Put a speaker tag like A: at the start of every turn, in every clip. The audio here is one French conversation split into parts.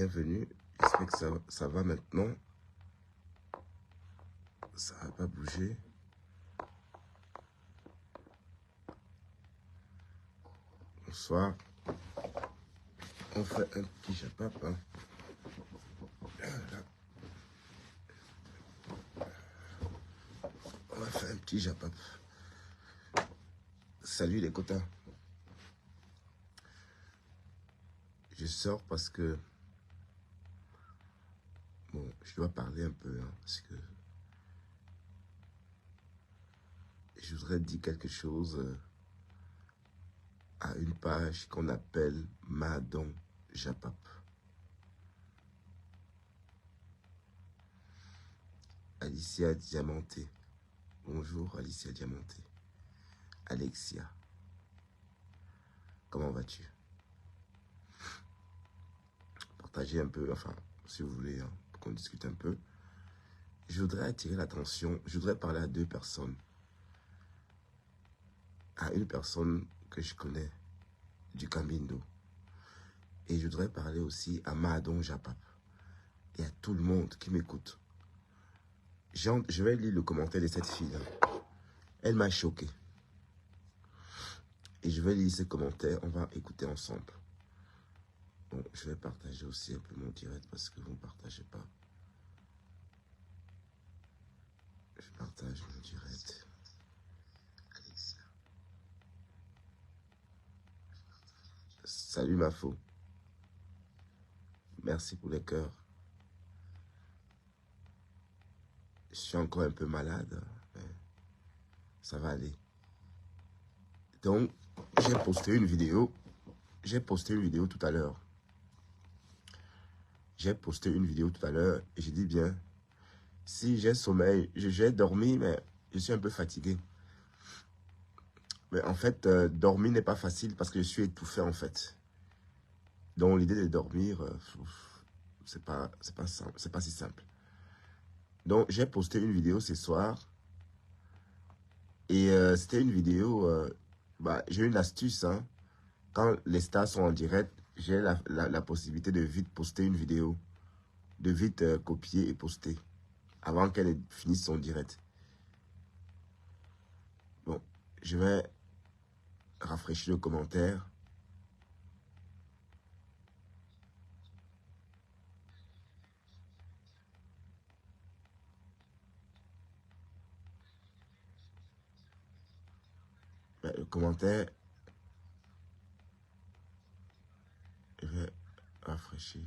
A: bienvenue. J'espère que ça va maintenant. Ça va pas bouger. Bonsoir. On fait un petit japap. Hein. Voilà. On va faire un petit japap. Salut les quotas. Je sors parce que... Bon, je dois parler un peu, hein, parce que... Je voudrais dire quelque chose à une page qu'on appelle Madon Japap. Alicia Diamanté. Bonjour Alicia Diamanté. Alexia. Comment vas-tu? Partagez un peu, enfin, si vous voulez, hein, pour qu'on discute un peu. Je voudrais attirer l'attention, je voudrais parler à deux personnes. À une personne que je connais du Cambindo. Et je voudrais parler aussi à Madon Japap. Et à tout le monde qui m'écoute. Je vais lire le commentaire de cette fille. Hein. Elle m'a choqué. Et je vais lire ce commentaire. On va écouter ensemble. Bon, je vais partager aussi un peu mon direct parce que vous ne partagez pas. Je partage mon direct. Salut ma faux. Merci pour les cœurs. Je suis encore un peu malade. Mais ça va aller. Donc, j'ai posté une vidéo. J'ai posté une vidéo tout à l'heure. J'ai posté une vidéo tout à l'heure et j'ai dit bien, si j'ai sommeil, j'ai dormi, mais je suis un peu fatigué. Mais en fait, dormir n'est pas facile parce que je suis étouffé en fait. Donc l'idée de dormir, c'est pas simple, c'est pas si simple. Donc j'ai posté une vidéo ce soir et c'était une vidéo, j'ai une astuce. Hein. Quand les stars sont en direct, j'ai la possibilité de vite poster une vidéo, de vite copier et poster avant qu'elle finisse son direct. Bon, je vais rafraîchir le commentaire. Le commentaire, je vais rafraîchir.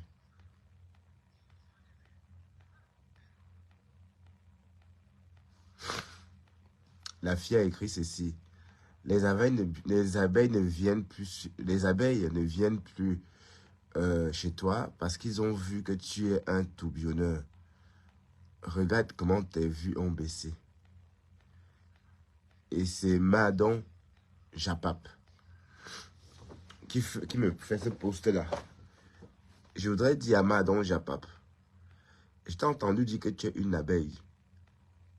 A: La fille a écrit ceci. Les abeilles ne viennent plus chez toi parce qu'ils ont vu que tu es un tourbillonneur. Regarde comment tes vues ont baissé. Et c'est Madon Japap qui me fait ce post-là. Je voudrais dire à Madon Japap, je t'ai entendu dire que tu es une abeille.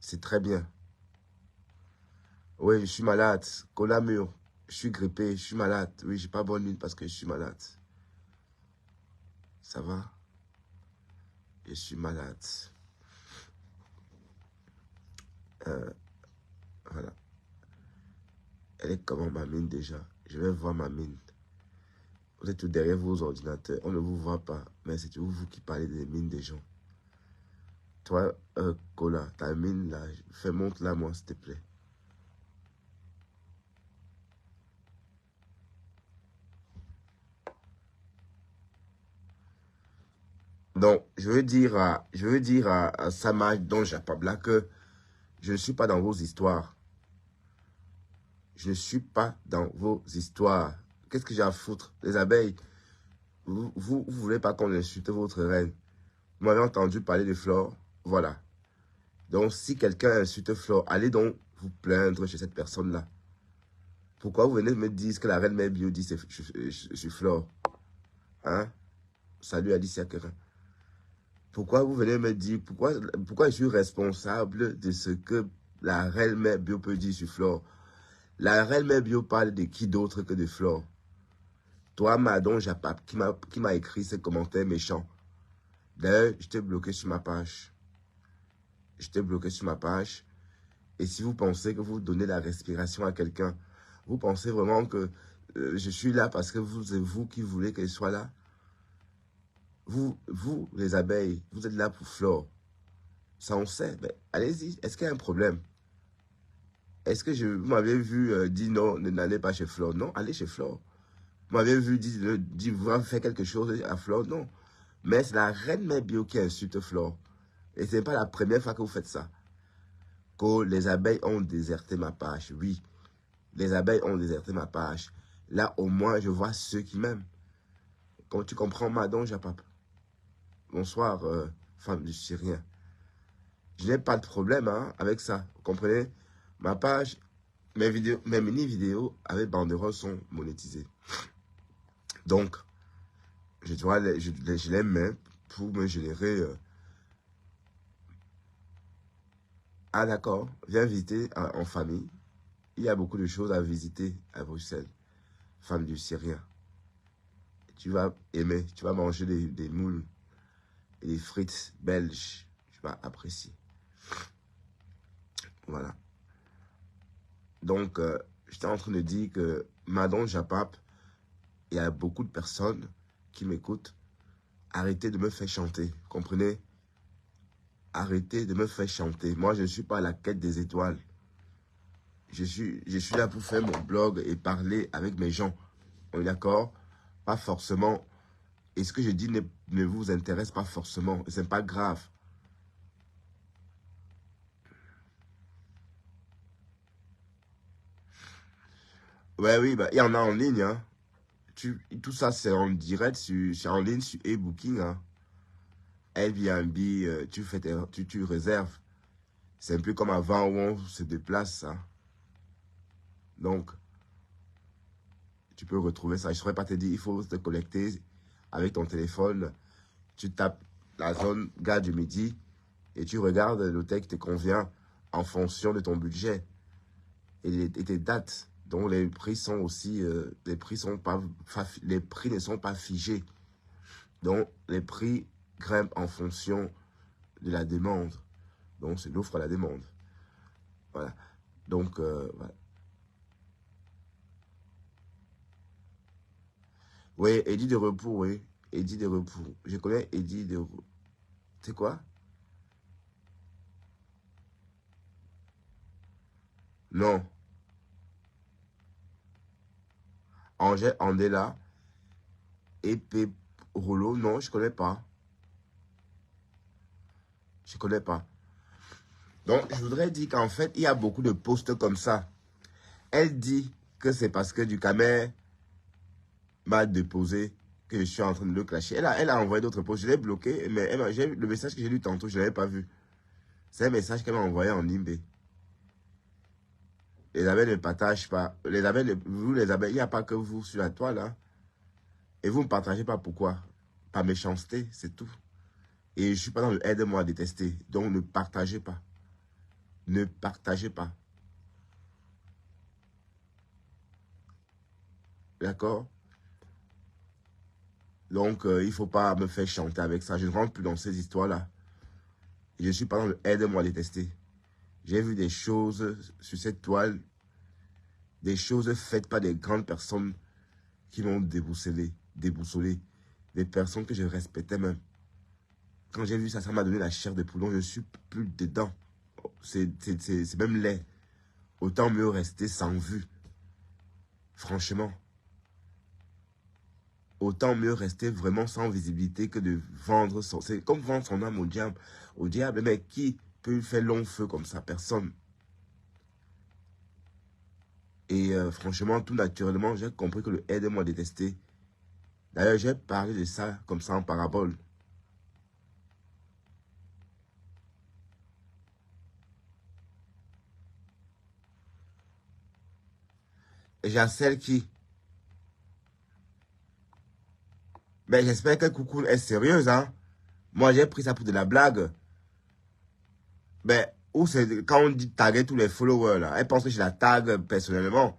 A: C'est très bien. Oui, je suis malade. Colamure. Je suis grippé. Je suis malade. Oui, j'ai pas bonne mine parce que je suis malade. Ça va? Je suis malade. Voilà. Elle est comment ma mine déjà? Je vais voir ma mine. Vous êtes tout derrière vos ordinateurs. On ne vous voit pas. Mais c'est vous qui parlez des mines des gens. Toi, Cola, ta mine là, montre-la moi s'il te plaît. Donc, je veux dire à Samaj dont Japabla que je ne suis pas dans vos histoires. Je ne suis pas dans vos histoires. Qu'est-ce que j'ai à foutre? Les abeilles, vous voulez pas qu'on insulte votre reine. Vous m'avez entendu parler de Flore. Voilà. Donc, si quelqu'un insulte Flore, allez donc vous plaindre chez cette personne-là. Pourquoi vous venez me dire ce que la reine Mère Bio dit sur Flore? Hein? Salut Alicia Kerin. Pourquoi vous venez me dire, pourquoi je suis responsable de ce que la reine Mère Bio peut dire sur Flore? La reine Mère Bio parle de qui d'autre que de Flore? Toi, Madon Japap, qui m'a écrit ce commentaire méchant. D'ailleurs, je t'ai bloqué sur ma page. Je t'ai bloqué sur ma page. Et si vous pensez que vous donnez la respiration à quelqu'un, vous pensez vraiment que je suis là parce que c'est vous qui voulez qu'elle soit là. Vous, les abeilles, vous êtes là pour Flore. Ça, on sait. Mais allez-y. Est-ce qu'il y a un problème? Est-ce que vous m'avez vu dire non, n'allez pas chez Flore? Non, allez chez Flore. Vous m'avez vu dire vous faire quelque chose à Flore? Non. Mais c'est la reine mère bio qui insulte Flore. Et ce n'est pas la première fois que vous faites ça. Que les abeilles ont déserté ma page. Oui, les abeilles ont déserté ma page. Là, au moins, je vois ceux qui m'aiment. Quand tu comprends, Madon Japap. Bonsoir, femme du Syrien. Je n'ai pas de problème avec ça. Vous comprenez? Ma page, mes mini-vidéos avec banderole sont monétisées. Donc, je les mets pour me générer. Ah d'accord, viens visiter en famille. Il y a beaucoup de choses à visiter à Bruxelles. Femme du Syrien. Tu vas aimer, tu vas manger des moules et des frites belges. Tu vas apprécier. Voilà. Donc, j'étais en train de dire que Madon Japap, il y a beaucoup de personnes qui m'écoutent. Arrêtez de me faire chanter, comprenez? Arrêtez de me faire chanter. Moi, je ne suis pas à la quête des étoiles. Je suis là pour faire mon blog et parler avec mes gens. On est d'accord? Pas forcément. Et ce que je dis ne vous intéresse pas forcément. Ce n'est pas grave. Ouais, oui, bah, il y en a en ligne. Hein. Tout ça, c'est en direct, c'est en ligne sur e-booking. Hein. Airbnb, tu réserves. C'est un peu comme avant où on se déplace. Hein. Donc, tu peux retrouver ça. Je ne saurais pas te dire, il faut te connecter avec ton téléphone. Tu tapes la zone Gare du Midi et tu regardes l'hôtel qui te convient en fonction de ton budget et tes dates. Donc, les prix sont aussi, les prix ne sont pas figés. Donc, les prix grimpent en fonction de la demande. Donc, c'est l'offre à la demande. Voilà. Donc, voilà. Oui, Eddie de repos, oui. Eddie de repos. Je connais Eddie de repos. C'est quoi? Non. Angèle Andela et Pep Rollo, non, je connais pas. Je connais pas. Donc, je voudrais dire qu'en fait, il y a beaucoup de posts comme ça. Elle dit que c'est parce que du Camer m'a déposé que je suis en train de le clasher. Elle a envoyé d'autres posts. Je l'ai bloqué, mais le message que j'ai lu tantôt, je ne l'avais pas vu. C'est un message qu'elle m'a envoyé en Nimbe. Les abeilles ne partagent pas. Les abeilles, vous, les abeilles, il n'y a pas que vous sur la toile. Hein. Et vous ne partagez pas pourquoi? Par méchanceté, c'est tout. Et je ne suis pas dans le aide-moi à détester. Donc, ne partagez pas. Ne partagez pas. D'accord? Donc, il ne faut pas me faire chanter avec ça. Je ne rentre plus dans ces histoires-là. Je ne suis pas dans le aide-moi à détester. J'ai vu des choses sur cette toile, des choses faites par des grandes personnes qui m'ont déboussolé, des personnes que je respectais même. Quand j'ai vu ça, ça m'a donné la chair de poulon. Je ne suis plus dedans. C'est même laid. Autant mieux rester sans vue. Franchement. Autant mieux rester vraiment sans visibilité que de vendre son... C'est comme vendre son âme au diable. Au diable, mais qui peut faire long feu comme ça? Personne. Et franchement, tout naturellement, j'ai compris que le aide-moi à détester. D'ailleurs, j'ai parlé de ça comme ça en parabole. Et j'ai celle qui... Mais j'espère que Coucou est sérieuse, hein. Moi, j'ai pris ça pour de la blague. Mais où c'est quand on dit taguer tous les followers, là. Elle pense que je la tag personnellement.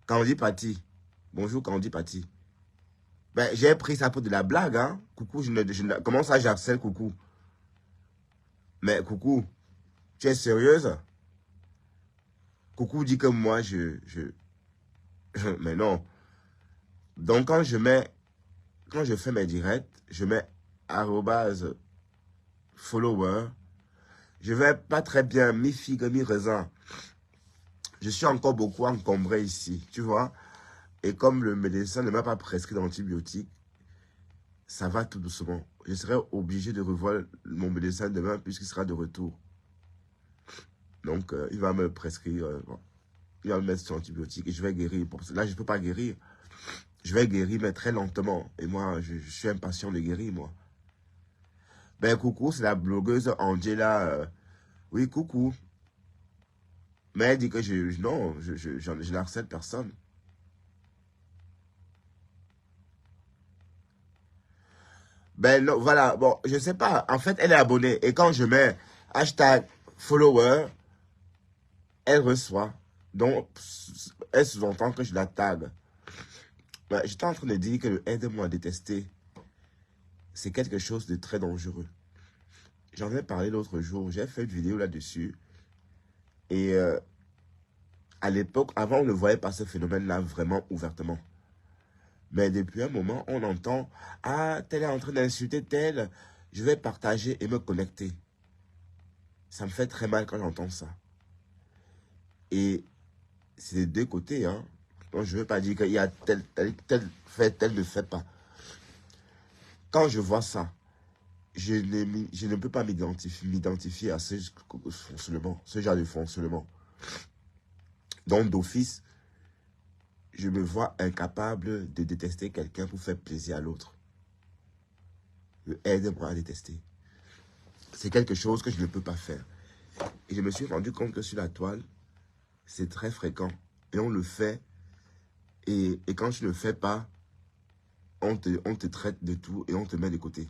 A: Quand on dit Patty. Bonjour, quand on dit Patty. Ben, j'ai pris ça pour de la blague, hein. Coucou, comment ça j'harcèle Coucou? Mais Coucou, tu es sérieuse? Coucou dit que moi, mais non. Donc, quand je fais mes directs, je mets arrobase follower. Je vais pas très bien, mi-figue, mi-raisin. Je suis encore beaucoup encombré ici, tu vois. Et comme le médecin ne m'a pas prescrit d'antibiotiques, ça va tout doucement. Je serai obligé de revoir mon médecin demain puisqu'il sera de retour. Donc, il va me prescrire, bon, il va me mettre sur antibiotiques et je vais guérir. Là, je ne peux pas guérir. Je vais guérir, mais très lentement. Et moi, je suis impatient de guérir, moi. Ben, coucou, c'est la blogueuse Angela. Oui, coucou. Mais elle dit que non, je n'harcèle personne. Ben non, voilà, bon, je sais pas. En fait, elle est abonnée. Et quand je mets hashtag follower, elle reçoit. Donc, elle sous-entend que je la tag. Ben, j'étais en train de dire que le aide-moi à détester, c'est quelque chose de très dangereux. J'en ai parlé l'autre jour. J'ai fait une vidéo là-dessus. Et à l'époque, avant, on ne voyait pas ce phénomène-là vraiment ouvertement. Mais depuis un moment, on entend « Ah, tel est en train d'insulter tel, je vais partager et me connecter. » Ça me fait très mal quand j'entends ça. Et c'est des deux côtés, hein. Donc, je ne veux pas dire qu'il y a tel fait, tel ne fait pas. Quand je vois ça, je ne peux pas m'identifier à ce fonctionnement, ce genre de fonctionnement. Donc, d'office, je me vois incapable de détester quelqu'un pour faire plaisir à l'autre. Aide-moi à détester. C'est quelque chose que je ne peux pas faire. Et je me suis rendu compte que sur la toile, c'est très fréquent. Et on le fait. Et quand tu ne le fais pas, on te traite de tout et on te met de côté.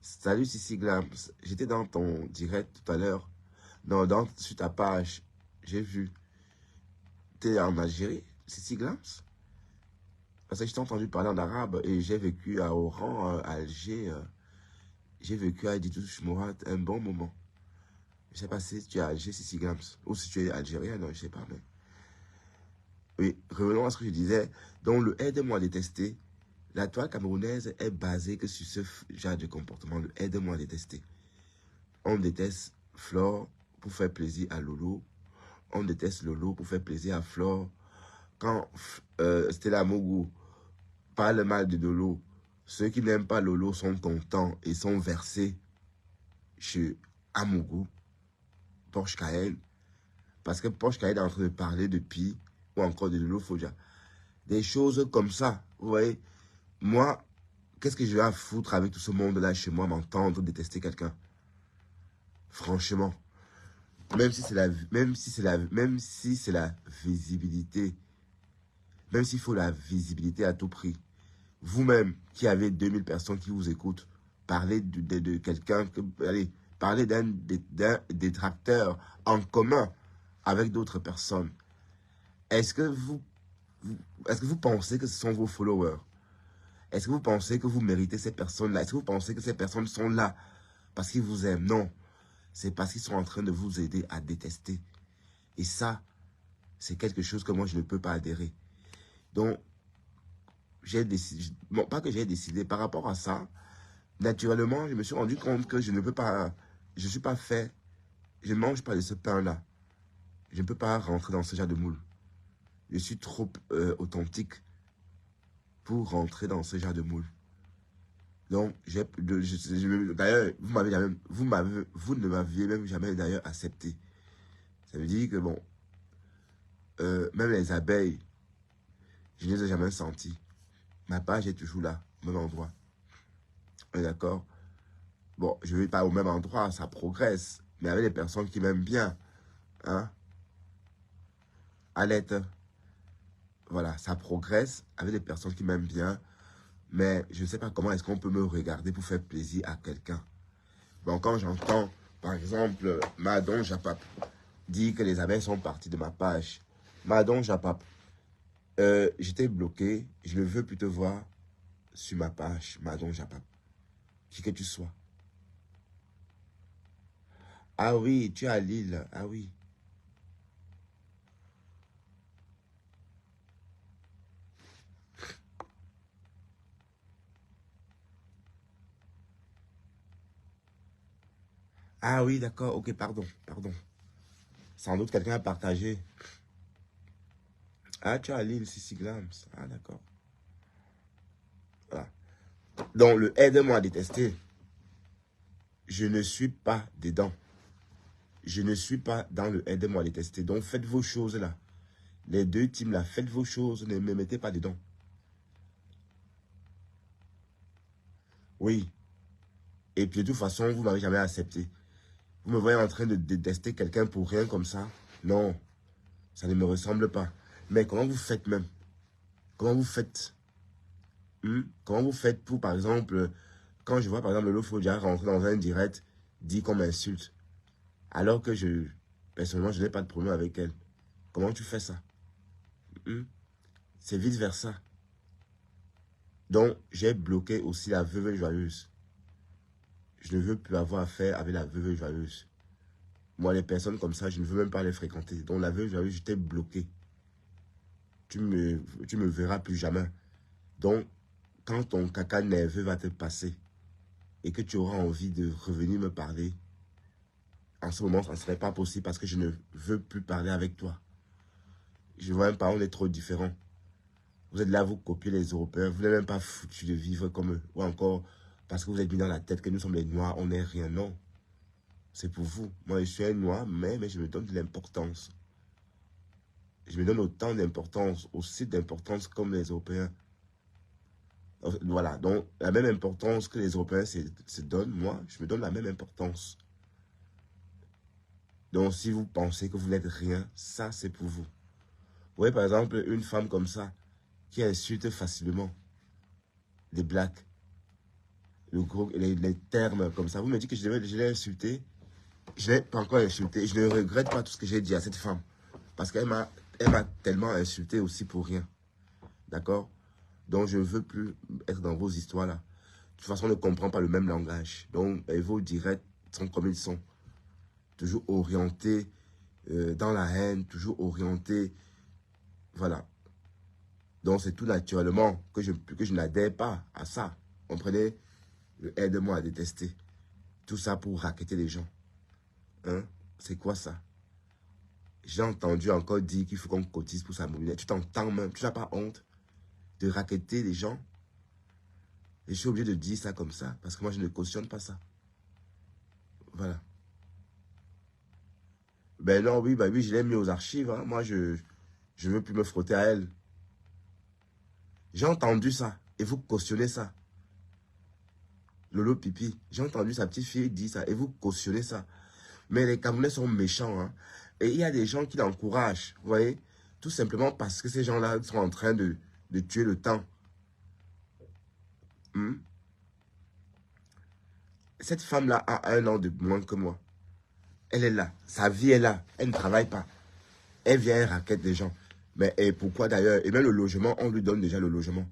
A: Salut Sissi Glams. J'étais dans ton direct tout à l'heure. Sur ta page, j'ai vu. Tu es en Algérie, Sissi Glams? Parce que je t'ai entendu parler en arabe et j'ai vécu à Oran, à Alger. J'ai vécu à Ditouche Mourad un bon moment. Je ne sais pas si tu es à Alger, Sissi Glams. Ou si tu es algérien, non, je ne sais pas. Mais... Oui, revenons à ce que je disais. Donc, le aide-moi à détester. La toile camerounaise est basée que sur ce genre de comportement. Le aide-moi à détester. On déteste Flore pour faire plaisir à Lolo. On déteste Lolo pour faire plaisir à Flore. Quand Stella Mougou parle mal de Lolo, ceux qui n'aiment pas Lolo sont contents et sont versés chez Amougou, Porsche Cayenne. Parce que Porsche Cayenne est en train de parler de Pi ou encore de Lolo Foja. Des choses comme ça, vous voyez. Moi, qu'est-ce que je vais à foutre avec tout ce monde-là chez moi, m'entendre détester quelqu'un? Franchement. Même si c'est la visibilité, même s'il faut la visibilité à tout prix. Vous-même, qui avez 2000 personnes qui vous écoutent, parlez de quelqu'un, allez, parlez d'un détracteur en commun avec d'autres personnes. Est-ce que vous pensez que ce sont vos followers? Est-ce que vous pensez que vous méritez ces personnes-là? Est-ce que vous pensez que ces personnes sont là parce qu'ils vous aiment? Non. C'est parce qu'ils sont en train de vous aider à détester. Et ça, c'est quelque chose que moi, je ne peux pas adhérer. Donc, j'ai décidé, bon, pas que j'ai décidé, par rapport à ça, naturellement, je me suis rendu compte que je ne peux pas, je ne suis pas fait, je ne mange pas de ce pain-là. Je ne peux pas rentrer dans ce genre de moule. Je suis trop authentique pour rentrer dans ce genre de moule. Donc, d'ailleurs, vous ne m'aviez même jamais d'ailleurs accepté. Ça veut dire que, bon, même les abeilles, je ne les ai jamais senties. Ma page est toujours là, au même endroit. D'accord? Bon, je ne vais pas au même endroit, ça progresse. Mais avec des personnes qui m'aiment bien. Hein? Alette. Voilà, ça progresse avec des personnes qui m'aiment bien. Mais je ne sais pas comment est-ce qu'on peut me regarder pour faire plaisir à quelqu'un. Bon, quand j'entends, par exemple, Madon Japap dire que les abeilles sont parties de ma page. Madon Japap, j'étais bloqué, je ne veux plus te voir. sur ma page, Madon Japap. Qui que tu sois. Ah oui, tu es à Lille. Ah oui. Ah oui, d'accord. Ok, pardon, pardon. Sans doute quelqu'un a partagé. Ah, tu es à Lille, Sissi Glams. Ah, d'accord. Voilà. Donc, le aide-moi à détester. Je ne suis pas dedans. Je ne suis pas dans le aide-moi à détester. Donc, faites vos choses là. Les deux teams là, faites vos choses. Ne me mettez pas dedans. Oui. Et puis, de toute façon, vous ne m'avez jamais accepté. Vous me voyez en train de détester quelqu'un pour rien comme ça. Non, ça ne me ressemble pas. Mais comment vous faites même? Comment vous faites? Comment vous faites pour, par exemple, quand je vois, par exemple, l'autre Fodia rentrer dans un direct, dit qu'on m'insulte, alors que personnellement, je n'ai pas de problème avec elle. Comment tu fais ça? C'est vice versa. Donc, j'ai bloqué aussi la veuve joyeuse. Je ne veux plus avoir affaire avec la veuve joyeuse. Moi, les personnes comme ça, je ne veux même pas les fréquenter. Donc, la veuve joyeuse, je t'ai bloqué. Tu me verras plus jamais. Donc, quand ton caca nerveux va te passer et que tu auras envie de revenir me parler, en ce moment, ça ne serait pas possible parce que je ne veux plus parler avec toi. Je vois même pas, on est trop différents. Vous êtes là, vous copiez les Européens, vous n'êtes même pas foutu de vivre comme eux. Ou encore, parce que vous êtes mis dans la tête que nous sommes les Noirs, on n'est rien. Non, c'est pour vous. Moi, je suis un Noir, mais je me donne de l'importance. Je me donne autant d'importance, aussi d'importance comme les Européens. Voilà, donc la même importance que les Européens se donnent, moi, je me donne la même importance. Donc si vous pensez que vous n'êtes rien, ça c'est pour vous. Vous voyez par exemple une femme comme ça, qui insulte facilement les blacks, les termes comme ça. Vous me dites que je l'ai insulté, je ne l'ai pas encore insulté. Je ne regrette pas tout ce que j'ai dit à cette femme. Parce qu'elle m'a tellement insulté aussi pour rien. D'accord? Donc je ne veux plus être dans vos histoires-là. De toute façon, on ne comprend pas le même langage. Donc, vos directs sont comme ils sont. Toujours orientés dans la haine, toujours orientés. Voilà. Donc, c'est tout naturellement que je n'adhère pas à ça. Comprenez? Aide-moi à détester. Tout ça pour racketter les gens. Hein? C'est quoi ça? J'ai entendu encore dire qu'il faut qu'on cotise pour sa monnaie. Tu t'entends même. Tu n'as pas honte de racketter les gens? Et je suis obligé de dire ça comme ça parce que moi, je ne cautionne pas ça. Voilà. Ben non, oui, bah oui, je l'ai mis aux archives. Hein. Moi, je ne veux plus me frotter à elle. J'ai entendu ça. Et vous cautionnez ça. Lolo Pipi. J'ai entendu sa petite fille dire ça. Et vous cautionnez ça. Mais les Camerounais sont méchants. Hein. Et il y a des gens qui l'encouragent. Vous voyez? Tout simplement parce que ces gens-là sont en train de tuer le temps. Cette femme-là a 1 an de moins que moi. Elle est là. Sa vie est là. Elle ne travaille pas. Elle vient et raquette des gens. Mais et pourquoi d'ailleurs? Et même le logement, on lui donne déjà le logement.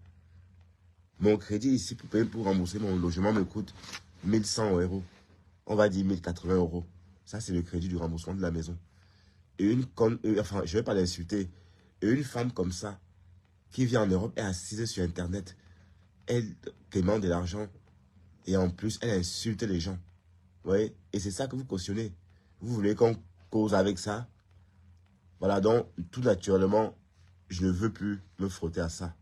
A: Mon crédit ici pour rembourser mon logement me coûte 1100 euros. On va dire 1080 euros. Ça, c'est le crédit du remboursement de la maison. Et enfin, je ne vais pas l'insulter. Et une femme comme ça, qui vit en Europe, est assise sur Internet. Elle demande de l'argent. Et en plus, elle insulte les gens. Vous voyez? Et c'est ça que vous cautionnez. Vous voulez qu'on cause avec ça? Voilà, donc, tout naturellement, je ne veux plus me frotter à ça.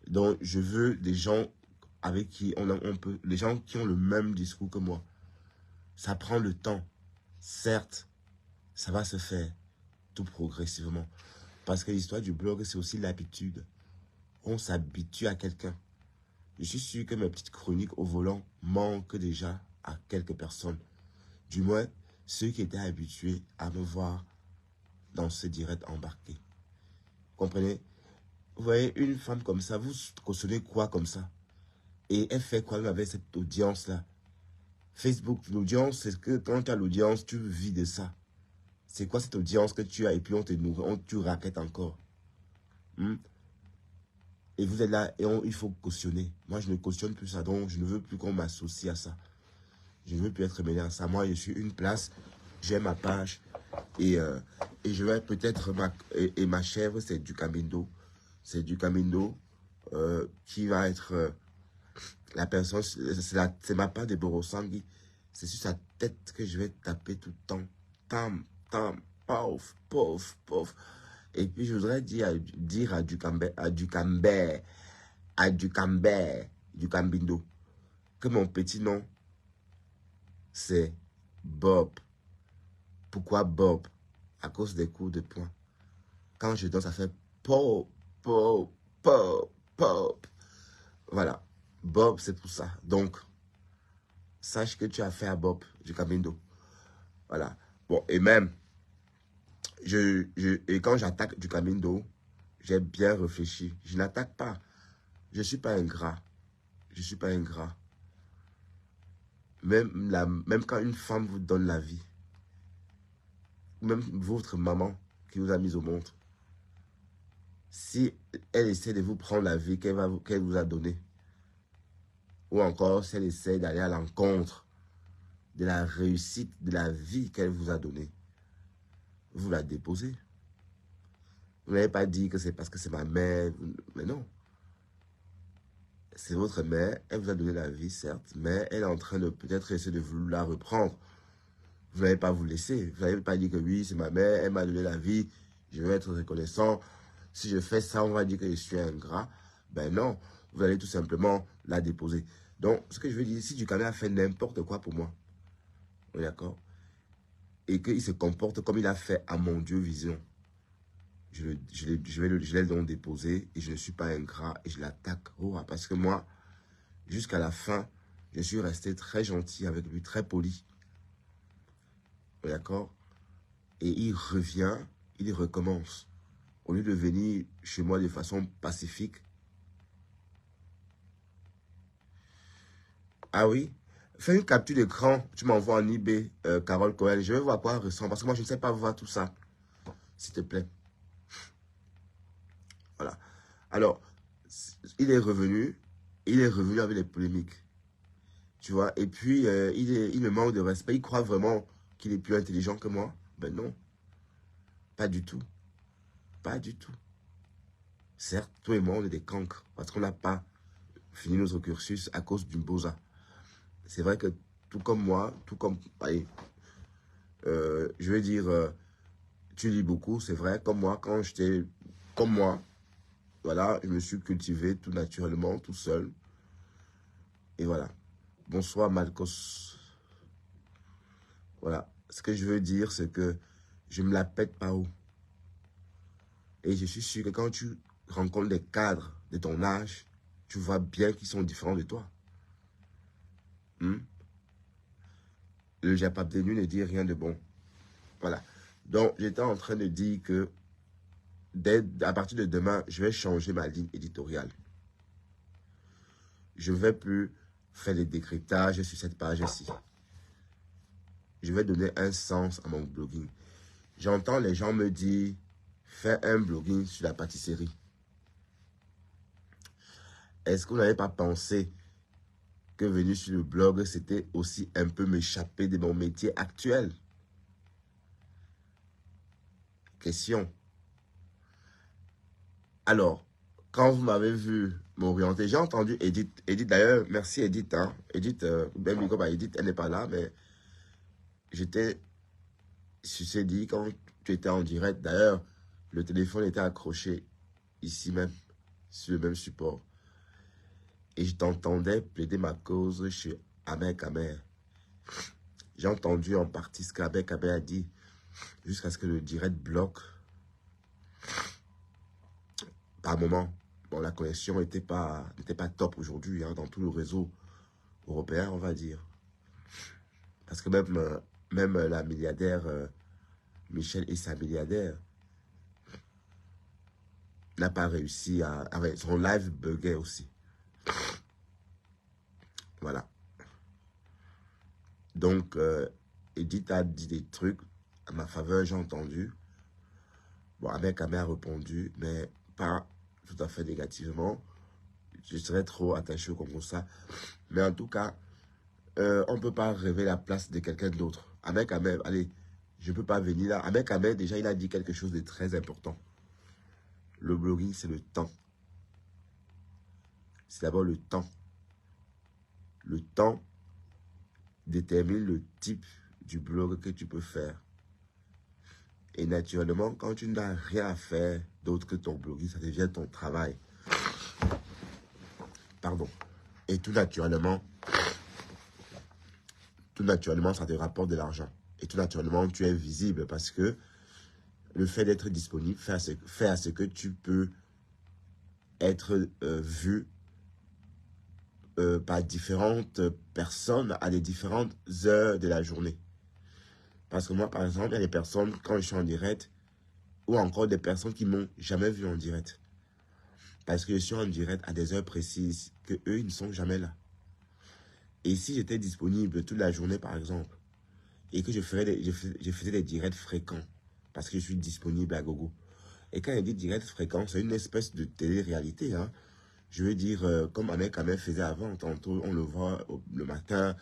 A: Donc, je veux des gens avec qui on peut... Les gens qui ont le même discours que moi. Ça prend le temps. Certes, ça va se faire tout progressivement. Parce que l'histoire du blog, c'est aussi l'habitude. On s'habitue à quelqu'un. Je suis sûr que mes petites chroniques au volant manquent déjà à quelques personnes. Du moins, ceux qui étaient habitués à me voir dans ce direct embarqué. Comprenez? Vous voyez, une femme comme ça, vous cautionnez quoi comme ça? Et elle fait quoi avec cette audience-là? Facebook, l'audience, c'est que quand tu as l'audience, tu vis de ça. C'est quoi cette audience que tu as et puis on te nourrit, tu raquettes encore. Et vous êtes là et il faut cautionner. Moi, je ne cautionne plus ça, donc je ne veux plus qu'on m'associe à ça. Je ne veux plus être mêlé à ça. Moi, je suis une place, j'ai ma page et je vais peut-être... Et ma chèvre, c'est du Camindo. C'est du Camindo qui va être... la personne, c'est ma part de Borosangui. C'est sur sa tête que je vais taper tout le temps. Tam, tam, pauvre, pauvre, pauvre. Et puis, je voudrais dire à du Cambindo, que mon petit nom, c'est Bob. Pourquoi Bob? À cause des coups de poing. Quand je danse, ça fait pop, pop, pop, pop. Voilà. Bob, c'est pour ça. Donc, sache que tu as fait à Bob du Cambindo. Voilà. Bon, et même, et quand j'attaque du Camindo, j'ai bien réfléchi. Je n'attaque pas. Je ne suis pas ingrat. Je ne suis pas ingrat. Même quand une femme vous donne la vie, même votre maman qui vous a mis au monde, si elle essaie de vous prendre la vie qu'elle vous a donnée, ou encore si elle essaie d'aller à l'encontre de la réussite de la vie qu'elle vous a donnée, vous la déposez. Vous n'avez pas dit que c'est parce que c'est ma mère. Mais non. C'est votre mère. Elle vous a donné la vie, certes. Mais elle est en train de peut-être essayer de vous la reprendre. Vous n'allez pas vous laisser. Vous n'allez pas dire que oui, c'est ma mère. Elle m'a donné la vie. Je vais être reconnaissant. Si je fais ça, on va dire que je suis ingrat. Ben non. Vous allez tout simplement la déposer. Donc, ce que je veux dire, si Dukame a fait n'importe quoi pour moi, d'accord, et qu'il se comporte comme il a fait à mon Dieu Vision, je l'ai donc déposé et je ne suis pas ingrat et je l'attaque. Parce que moi, jusqu'à la fin, je suis resté très gentil avec lui, très poli. D'accord? Et il revient, il recommence. Au lieu de venir chez moi de façon pacifique. Ah oui? Fais une capture d'écran, tu m'envoies en eBay, Carole Coel. Je vais voir quoi ressent parce que moi, je ne sais pas voir tout ça. S'il te plaît. Voilà. Alors, il est revenu avec les polémiques. Tu vois, et puis il me manque de respect. Il croit vraiment qu'il est plus intelligent que moi. Ben non, pas du tout. Pas du tout. Certes, toi et moi, on est des cancres parce qu'on n'a pas fini notre cursus à cause d'une bosa. C'est vrai que tout comme moi, tout comme... Allez, je veux dire, tu lis beaucoup, c'est vrai. Comme moi, quand j'étais... Comme moi, voilà, je me suis cultivé tout naturellement, tout seul. Et voilà. Bonsoir, Malcos. Voilà. Ce que je veux dire, c'est que je me la pète pas haut. Et je suis sûr que quand tu rencontres des cadres de ton âge, tu vois bien qu'ils sont différents de toi. Le Japabdenu ne dit rien de bon. Voilà. Donc, j'étais en train de dire que à partir de demain, je vais changer ma ligne éditoriale. Je ne vais plus faire des décryptages sur cette page-ci. Je vais donner un sens à mon blogging. J'entends les gens me dire, fais un blogging sur la pâtisserie. Est-ce que vous n'avez pas pensé que venir sur le blog, c'était aussi un peu m'échapper de mon métier actuel? Question. Alors, quand vous m'avez vu m'orienter, j'ai entendu Edith. Edith, d'ailleurs, merci Edith. Hein. Edith, ben, Edith, elle n'est pas là, mais j'étais, je dit, quand tu étais en direct, d'ailleurs, le téléphone était accroché ici même, sur le même support. Et je t'entendais plaider ma cause chez Ahmed Kamer. J'ai entendu en partie ce qu'Ahmed Kamer a dit, jusqu'à ce que le direct bloque. Par moment, bon, la connexion n'était pas top aujourd'hui, hein, dans tout le réseau européen, on va dire. Parce que même la milliardaire, Michel et sa milliardaire, n'a pas réussi à... son live buguait aussi. Voilà. Donc, Edith a dit des trucs à ma faveur, j'ai entendu. Bon, Ahmed Kamer a répondu, mais pas tout à fait négativement. Je serais trop attaché au comme ça. Mais en tout cas, on ne peut pas rêver la place de quelqu'un d'autre. Ahmed Ahmed, allez, je ne peux pas venir là. Ahmed Ahmed, déjà, il a dit quelque chose de très important. Le blogging, c'est le temps. C'est d'abord le temps. Le temps détermine le type du blog que tu peux faire. Et naturellement, quand tu n'as rien à faire d'autre que ton blogging, ça devient ton travail. Pardon. Et tout naturellement, ça te rapporte de l'argent. Et tout naturellement, tu es visible parce que le fait d'être disponible fait à ce que tu peux être vu par différentes personnes à des différentes heures de la journée. Parce que moi, par exemple, il y a des personnes, quand je suis en direct, ou encore des personnes qui m'ont jamais vu en direct. Parce que je suis en direct à des heures précises, que eux, ils ne sont jamais là. Et si j'étais disponible toute la journée, par exemple, et que je faisais des directs fréquents, parce que je suis disponible à gogo. Et quand il dit direct fréquent, c'est une espèce de télé-réalité, hein. Je veux dire, comme Ahmed Ahmed faisait avant, tantôt on le voit le matin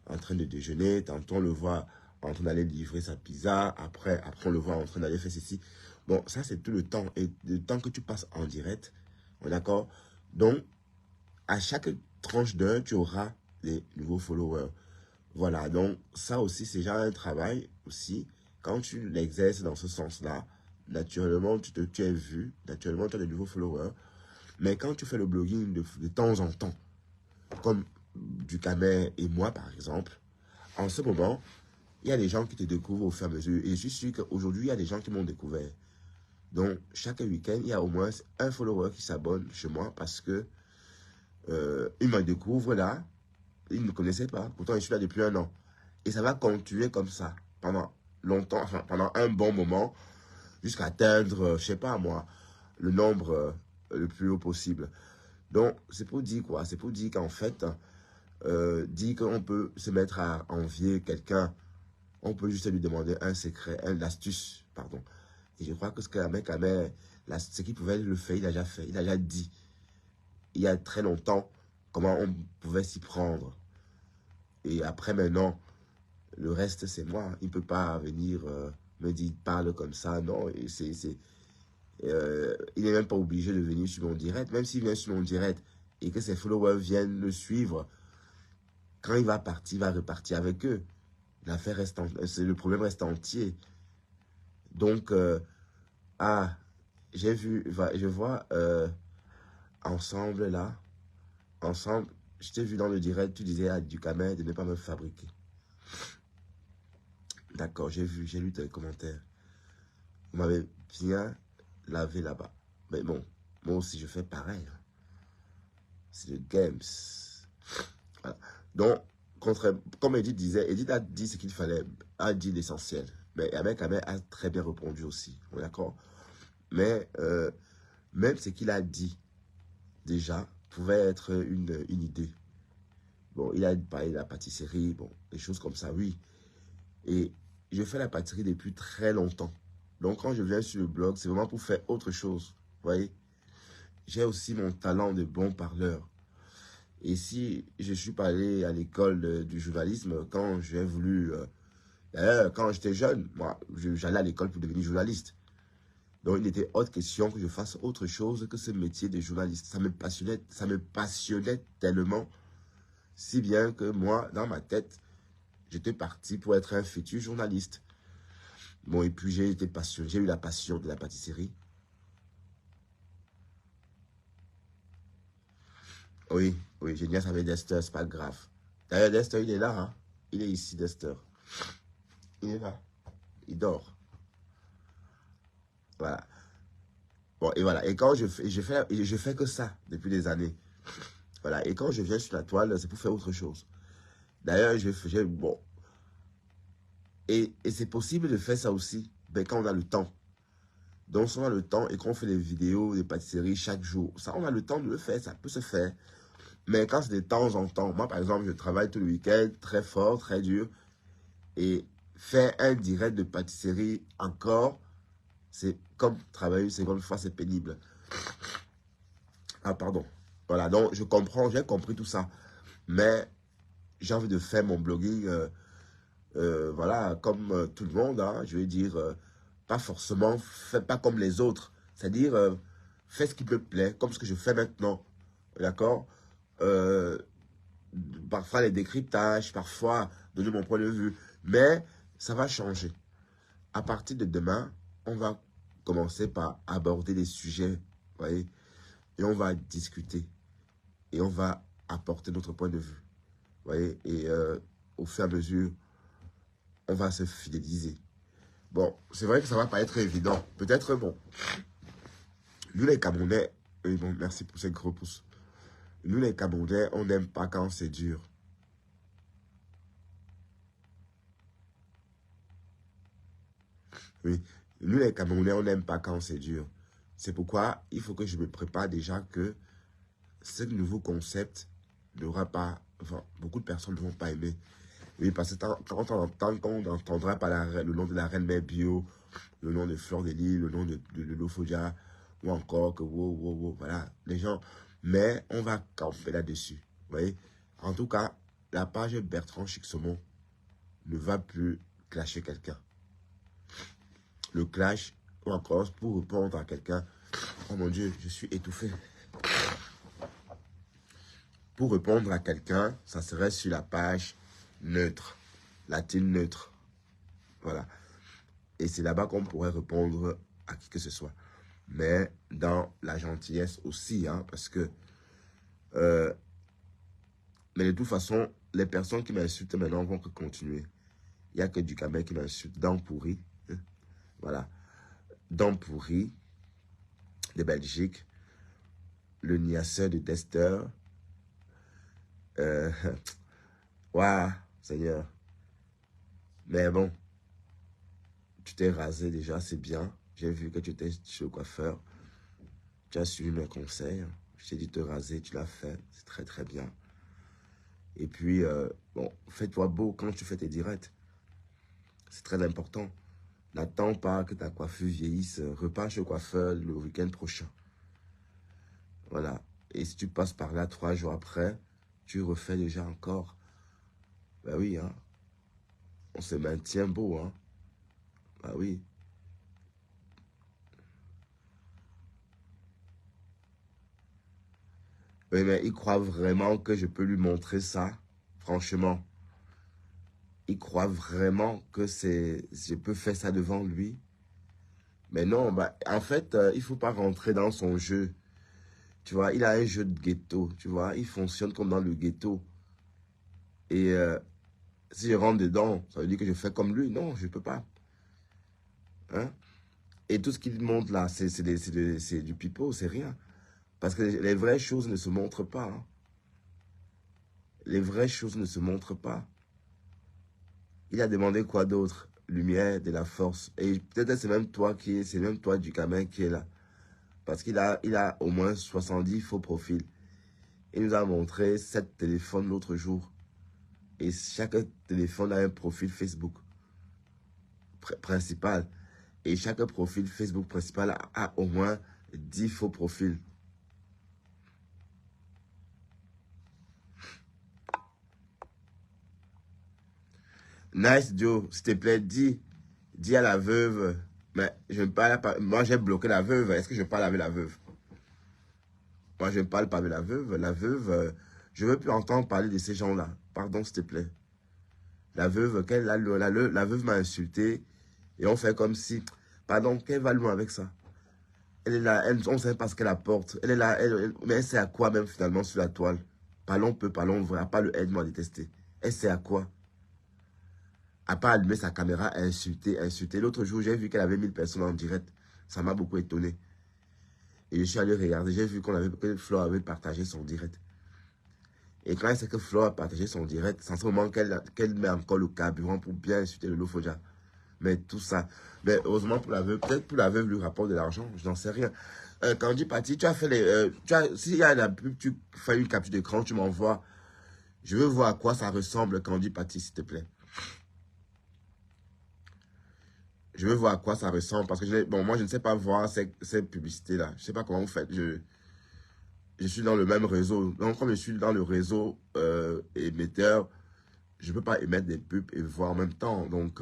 A: en train de déjeuner, tantôt on le voit en train d'aller livrer sa pizza, après on le voit en train d'aller faire ceci. Bon, ça c'est tout le temps, et le temps que tu passes en direct, d'accord? Donc, à chaque tranche d'heure, tu auras des nouveaux followers. Voilà, donc ça aussi, c'est déjà un travail aussi. Quand tu l'exerces dans ce sens-là, naturellement, tu es vu, naturellement, tu as de nouveaux followers. Mais quand tu fais le blogging de temps en temps, comme du Camer et moi, par exemple, en ce moment, il y a des gens qui te découvrent au fur et à mesure. Et je suis sûr qu'aujourd'hui, il y a des gens qui m'ont découvert. Donc, chaque week-end, il y a au moins un follower qui s'abonne chez moi parce que il me découvre là. Il ne me connaissait pas. Pourtant, je suis là depuis 1 an. Et ça va continuer comme ça pendant longtemps, enfin, pendant un bon moment, jusqu'à atteindre, je sais pas moi, le nombre le plus haut possible. Donc, c'est pour dire quoi? C'est pour dire qu'en fait, dire qu'on peut se mettre à envier quelqu'un, on peut juste lui demander un secret, une astuce, pardon. Et je crois que ce qu'un mec avait, ce qu'il pouvait le faire, il a déjà fait, il a déjà dit, il y a très longtemps, comment on pouvait s'y prendre. Et après, maintenant, le reste, c'est moi. Il ne peut pas venir me dire, parle comme ça. Non, il n'est même pas obligé de venir sur mon direct. Même s'il vient sur mon direct et que ses followers viennent le suivre, quand il va partir, il va repartir avec eux. L'affaire reste, le problème reste entier. Donc, j'ai vu, je vois ensemble là, ensemble, je t'ai vu dans le direct, tu disais à Ducamer de ne pas me fabriquer. D'accord, j'ai lu tes commentaires. Vous m'avez bien lavé là-bas. Mais bon, moi aussi je fais pareil. C'est le games. Voilà. Donc, comme Edith disait, Edith a dit ce qu'il fallait, a dit l'essentiel. Mais avec Ahmed a très bien répondu aussi. D'accord? Mais même ce qu'il a dit, déjà, pouvait être une idée. Bon, il a parlé de la pâtisserie, bon, des choses comme ça, oui. Et je fais la pâtisserie depuis très longtemps. Donc, quand je viens sur le blog, c'est vraiment pour faire autre chose. Vous voyez? J'ai aussi mon talent de bon parleur. Et si je suis pas allé à l'école du journalisme, quand j'ai voulu... quand j'étais jeune, moi, j'allais à l'école pour devenir journaliste. Donc, il était hors de question que je fasse autre chose que ce métier de journaliste. Ça me passionnait tellement, si bien que moi, dans ma tête, j'étais parti pour être un futur journaliste. Bon, et puis j'ai eu la passion de la pâtisserie. Oui, oui, Génial, ça avait Dexter, c'est pas grave. D'ailleurs, Dexter, il est là, hein. Il est ici, Dexter. Il est là. Il dort. Voilà. Bon, et voilà. Et quand je fais que ça depuis des années. Voilà. Et quand je viens sur la toile, c'est pour faire autre chose. D'ailleurs, bon. Et c'est possible de faire ça aussi, ben, quand on a le temps. Donc, si on a le temps et qu'on fait des vidéos, des pâtisseries chaque jour, ça, on a le temps de le faire, ça peut se faire. Mais quand c'est de temps en temps, moi, par exemple, je travaille tout le week-end, très fort, très dur, et faire un direct de pâtisserie encore, c'est comme travailler une seconde fois, c'est pénible. Ah, pardon. Voilà, donc je comprends, j'ai compris tout ça. Mais j'ai envie de faire mon blogging, voilà, comme tout le monde, hein, je veux dire, pas forcément, fais pas comme les autres. C'est-à-dire, fais ce qui te plaît, comme ce que je fais maintenant. D'accord? Euh, Parfois les décryptages, parfois donner mon point de vue. Mais ça va changer. À partir de demain, on va commencer par aborder des sujets, vous voyez, et on va discuter. Et on va apporter notre point de vue. Vous voyez, et au fur et à mesure, on va se fidéliser. Bon, c'est vrai que ça va pas être évident. Peut-être, bon, nous les Camerounais, oui, bon, merci pour ces gros pouces. Nous les Camerounais, on n'aime pas quand c'est dur. Oui, nous les Camerounais, on n'aime pas quand c'est dur. C'est pourquoi il faut que je me prépare déjà que ce nouveau concept n'aura pas, enfin, beaucoup de personnes ne vont pas aimer. Oui, parce que quand on entendra par le nom de la reine mère bio, le nom de Fleur de Lys, le nom de Lofoudia, ou encore que voilà, les gens. Mais on va camper là-dessus. Vous voyez? En tout cas, la page Bertrand Chixomon ne va plus clasher quelqu'un. Le clash, ou encore pour répondre à quelqu'un, oh mon Dieu, je suis étouffé. Pour répondre à quelqu'un, ça serait sur la page neutre, latine neutre. Voilà. Et c'est là-bas qu'on pourrait répondre à qui que ce soit. Mais dans la gentillesse aussi, hein, parce que... mais de toute façon, les personnes qui m'insultent maintenant vont que continuer. Il n'y a que du Cameroun qui m'insulte. Dents pourries. Hein, voilà. Dents pourries de Belgique. Le niasseur de Dester. Euh, Waouh, Seigneur. Mais bon, tu t'es rasé déjà, c'est bien. J'ai vu que tu étais chez le coiffeur. Tu as suivi mes conseils. Je t'ai dit de te raser, tu l'as fait. C'est très très bien. Et puis, bon, fais-toi beau quand tu fais tes directs. C'est très important. N'attends pas que ta coiffure vieillisse. Repars chez le coiffeur le week-end prochain. Voilà. Et si tu passes par là 3 jours après, tu refais déjà encore. Ben oui, hein. On se maintient beau, hein. Ben oui. Oui, mais il croit vraiment que je peux lui montrer ça. Franchement. Il croit vraiment que je peux faire ça devant lui. Mais non, bah, en fait, il ne faut pas rentrer dans son jeu. Tu vois, il a un jeu de ghetto, tu vois. Il fonctionne comme dans le ghetto. Et si je rentre dedans, ça veut dire que je fais comme lui. Non, je ne peux pas. Hein? Et tout ce qu'il montre là, c'est du pipeau, c'est rien. Parce que les vraies choses ne se montrent pas. Hein. Les vraies choses ne se montrent pas. Il a demandé quoi d'autre? Lumière, de la force. Et peut-être c'est même toi du Cameroun qui est là. Parce il a au moins 70 faux profils. Il nous a montré 7 téléphones l'autre jour. Et chaque téléphone a un profil Facebook principal. Et chaque profil Facebook principal a au moins 10 faux profils. Nice Joe, s'il te plaît, dis à la veuve. Mais je ne parle pas. Moi, j'ai bloqué la veuve. Est-ce que je parle avec la veuve? Moi, je ne parle pas avec la veuve. La veuve, je ne veux plus entendre parler de ces gens-là. Pardon, s'il te plaît. La veuve, la veuve m'a insulté. Et on fait comme si... Pardon, qu'elle va loin avec ça? Elle est là, on ne sait pas ce qu'elle apporte. Elle est là, mais elle sait à quoi même finalement sur la toile? Parlons peu, parlons vrai. À part le aide-moi à détester. Elle sait à quoi? À part allumer sa caméra, insulter, insulter. L'autre jour, j'ai vu qu'elle avait 1000 personnes en direct. Ça m'a beaucoup étonné. Et je suis allé regarder. J'ai vu que Flo avait partagé son direct. Et quand elle sait que Flo a partagé son direct, c'est en ce moment qu'elle met encore le carburant pour bien insulter le Lofoja. Mais tout ça. Mais heureusement pour la veuve, peut-être pour la veuve lui rapporte de l'argent, je n'en sais rien. Candy Patty, tu as fait les. S'il y a la pub, tu fais une capture d'écran, tu m'envoies. Je veux voir à quoi ça ressemble, Candy Patty, s'il te plaît. Je veux voir à quoi ça ressemble parce que bon, moi je ne sais pas voir ces publicités-là. Je ne sais pas comment vous faites. je suis dans le même réseau. Donc, comme je suis dans le réseau émetteur, je ne peux pas émettre des pubs et voir en même temps. Donc,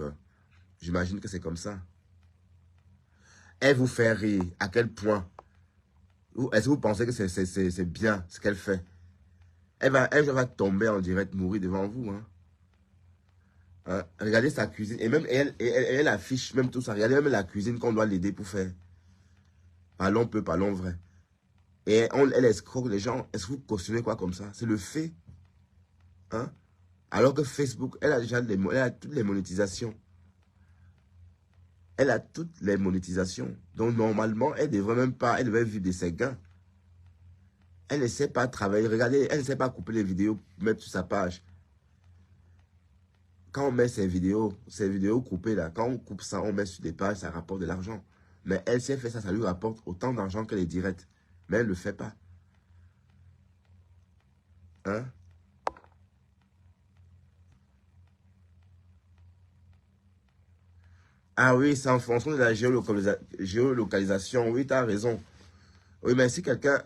A: j'imagine que c'est comme ça. Elle vous fait rire. À quel point? Est-ce que vous pensez que c'est bien ce qu'elle fait? Elle va tomber en direct, mourir devant vous. Hein. Hein? Regardez sa cuisine. Et même elle affiche même tout ça. Regardez même la cuisine qu'on doit l'aider pour faire. Parlons peu, parlons vrai. Et elle escroque les gens. Est-ce que vous cautionnez quoi comme ça? C'est le fait. Hein? Alors que Facebook, elle a déjà elle a toutes les monétisations. Elle a toutes les monétisations. Donc normalement, elle devrait même pas, elle devrait vivre de ses gains. Elle ne sait pas travailler. Regardez, elle ne sait pas couper les vidéos, mettre sur sa page. Quand on met ces vidéos coupées là, quand on coupe ça, on met sur des pages, ça rapporte de l'argent. Mais elle, si elle fait ça, ça lui rapporte autant d'argent que les directs. Mais elle ne le fait pas. Hein? Ah oui, c'est en fonction de la géolocalisation. Oui, tu as raison. Oui, mais si quelqu'un,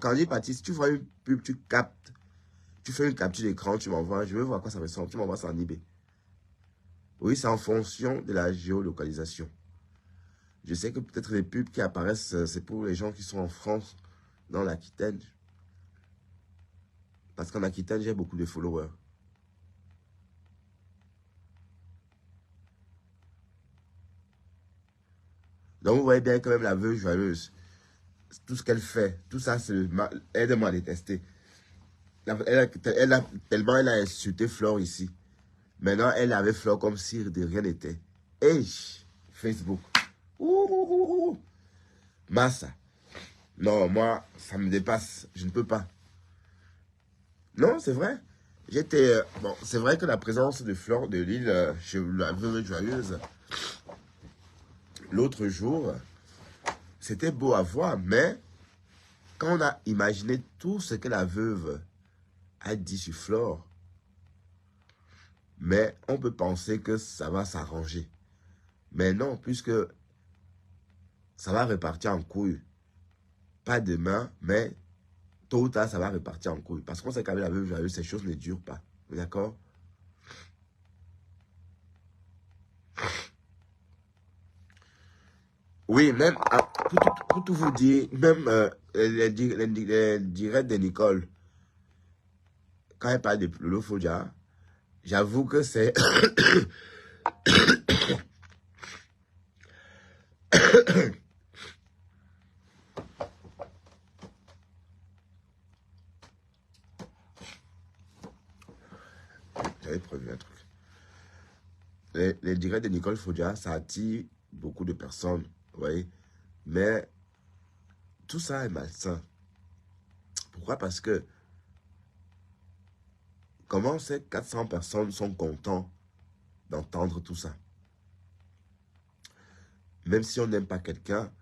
A: quand je dis parti, si tu vois une pub, tu captes, tu fais une capture d'écran, tu m'envoies, je veux voir à quoi ça ressemble, tu m'envoies ça en eBay. Oui, c'est en fonction de la géolocalisation. Je sais que peut-être les pubs qui apparaissent, c'est pour les gens qui sont en France, dans l'Aquitaine. Parce qu'en Aquitaine, j'ai beaucoup de followers. Donc, vous voyez bien quand même la veuve joyeuse. Tout ce qu'elle fait, tout ça, aide-moi à détester. Tellement elle a insulté Flore ici. Maintenant, elle avait Flore comme si de rien n'était. Et Facebook. Ouh, ouh, ouh, ouh. Massa. Non, moi, ça me dépasse. Je ne peux pas. Non, c'est vrai. Bon, c'est vrai que la présence de Flore de Lille, je la veuve joyeuse, l'autre jour, c'était beau à voir, mais quand on a imaginé tout ce que la veuve a dit sur Flore, mais on peut penser que ça va s'arranger. Mais non, puisque ça va repartir en couille. Pas demain, mais tôt ou tard, ça va repartir en couille. Parce qu'on sait qu'avec la veuve joyeuse, ces choses ne durent pas. D'accord? Oui, même, pour tout vous dire, même les directs de Nicole, quand elle parle de Lolo Fodia, j'avoue que c'est... J'avais prévu un truc. Les directs de Nicole Fodia, ça attire beaucoup de personnes, vous voyez. Mais tout ça est malsain. Pourquoi? Parce que comment ces 400 personnes sont contents d'entendre tout ça? Même si on n'aime pas quelqu'un,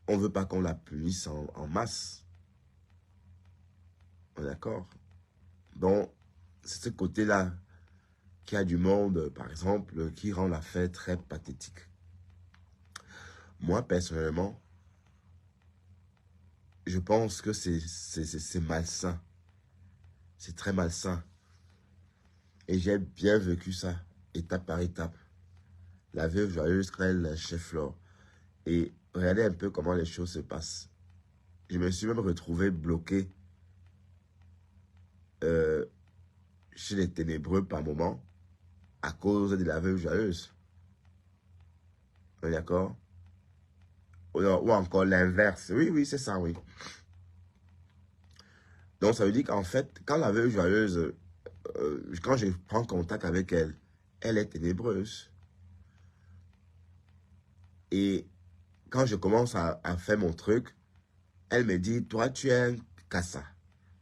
A: on ne veut pas qu'on la punisse en masse. D'accord? Donc, c'est ce côté-là qui a du monde, par exemple, qui rend l'affaire très pathétique. Moi, personnellement, je pense que c'est malsain. C'est très malsain. Et j'ai bien vécu ça, étape par étape. La veuve joyeuse crée le chef Flore. Et regardez un peu comment les choses se passent. Je me suis même retrouvé bloqué chez les ténébreux par moment à cause de la veuve joyeuse. D'accord? Ou encore l'inverse. Oui, oui, c'est ça, oui. Donc, ça veut dire qu'en fait, quand la veuve joyeuse, quand je prends contact avec elle, elle est ténébreuse. Et quand je commence à faire mon truc, elle me dit, toi, tu es un cassa.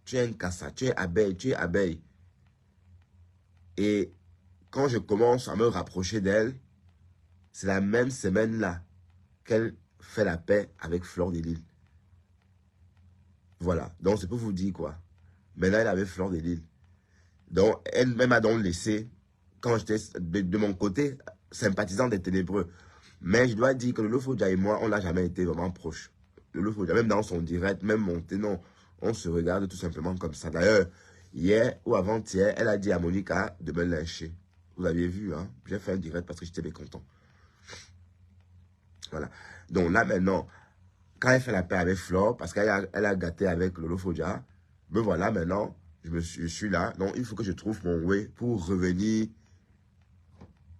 A: Tu es un cassa. Tu es abeille. Tu es abeille. Et quand je commence à me rapprocher d'elle, c'est la même semaine-là qu'elle fait la paix avec Flore de Lille. Voilà. Donc, c'est pour vous dire quoi. Maintenant, elle avait Flore de Lille. Donc, elle m'a donc laissé, quand j'étais de mon côté, sympathisant des ténébreux. Mais je dois dire que Lolo Fodia et moi, on n'a jamais été vraiment proches. Lolo Foja, même dans son direct, même monté, non. On se regarde tout simplement comme ça. D'ailleurs, hier ou avant-hier, elle a dit à Monica de me lyncher. Vous aviez vu, hein? J'ai fait un direct parce que j'étais mécontent. Voilà. Donc là, maintenant, quand elle fait la paix avec Flore, parce qu'elle a gâté avec Lolo Foja, me voilà maintenant, je suis là. Donc, il faut que je trouve mon way pour revenir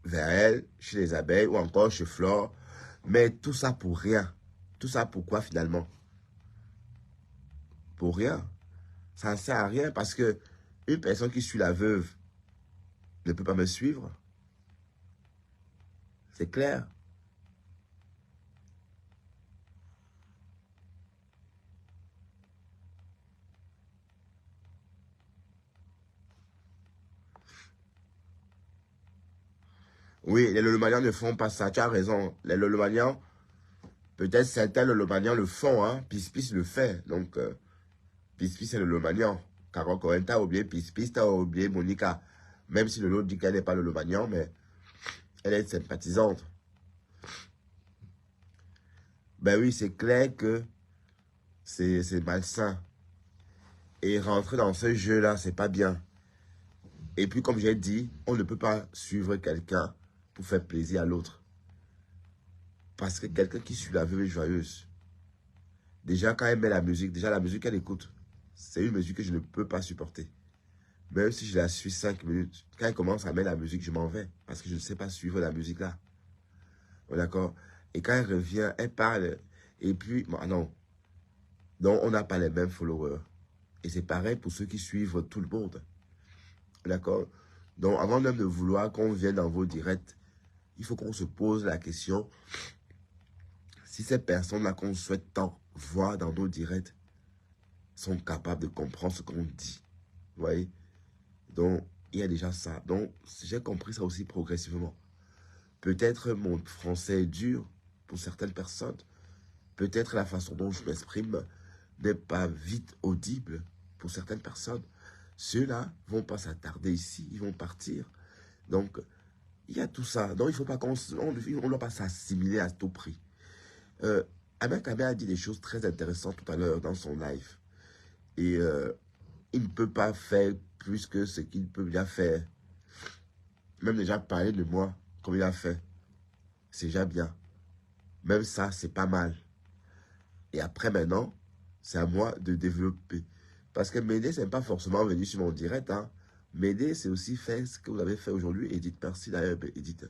A: vers elle, chez les abeilles ou encore chez Flore. Mais tout ça pour rien. Tout ça pourquoi finalement? Pour rien. Ça ne sert à rien parce que une personne qui suit la veuve ne peut pas me suivre. C'est clair. Oui, les Lolomanians ne font pas ça. Tu as raison. Les Lolomanians, peut-être certains Lolomanians le font. Hein. Pispis le fait. Donc, Pispis c'est le Lolomanian. Caro Cohen, t'as oublié Pispis, t'as oublié Monica. Même si le lot dit qu'elle n'est pas le Lolomanian, mais elle est sympathisante. Ben oui, c'est clair que c'est malsain. Et rentrer dans ce jeu-là, c'est pas bien. Et puis, comme j'ai dit, on ne peut pas suivre quelqu'un pour faire plaisir à l'autre. Parce que quelqu'un qui suit la veuve est joyeuse. Déjà, quand elle met la musique, déjà la musique qu'elle écoute, c'est une musique que je ne peux pas supporter. Même si je la suis 5 minutes, quand elle commence à mettre la musique, je m'en vais. Parce que je ne sais pas suivre la musique là. D'accord? Et quand elle revient, elle parle. Et puis, bon, non. Donc, on n'a pas les mêmes followers. Et c'est pareil pour ceux qui suivent tout le monde. D'accord? Donc, avant même de vouloir qu'on vienne dans vos directs, il faut qu'on se pose la question si ces personnes-là qu'on souhaite tant voir dans nos directs sont capables de comprendre ce qu'on dit. Vous voyez? Donc, il y a déjà ça. Donc, j'ai compris ça aussi progressivement. Peut-être mon français est dur pour certaines personnes. Peut-être la façon dont je m'exprime n'est pas vite audible pour certaines personnes. Ceux-là ne vont pas s'attarder ici, ils vont partir. Donc, il y a tout ça. Donc, il ne faut pas qu'on ne doit pas s'assimiler à tout prix. Ahmed Kabé a dit des choses très intéressantes tout à l'heure dans son live. Et il ne peut pas faire plus que ce qu'il peut bien faire. Même déjà parler de moi, comme il a fait, c'est déjà bien. Même ça, c'est pas mal. Et après, maintenant, c'est à moi de développer. Parce que m'aider, ce n'est pas forcément venir sur mon direct. Hein. M'aider, c'est aussi faire ce que vous avez fait aujourd'hui. Edith, merci d'ailleurs, Edith.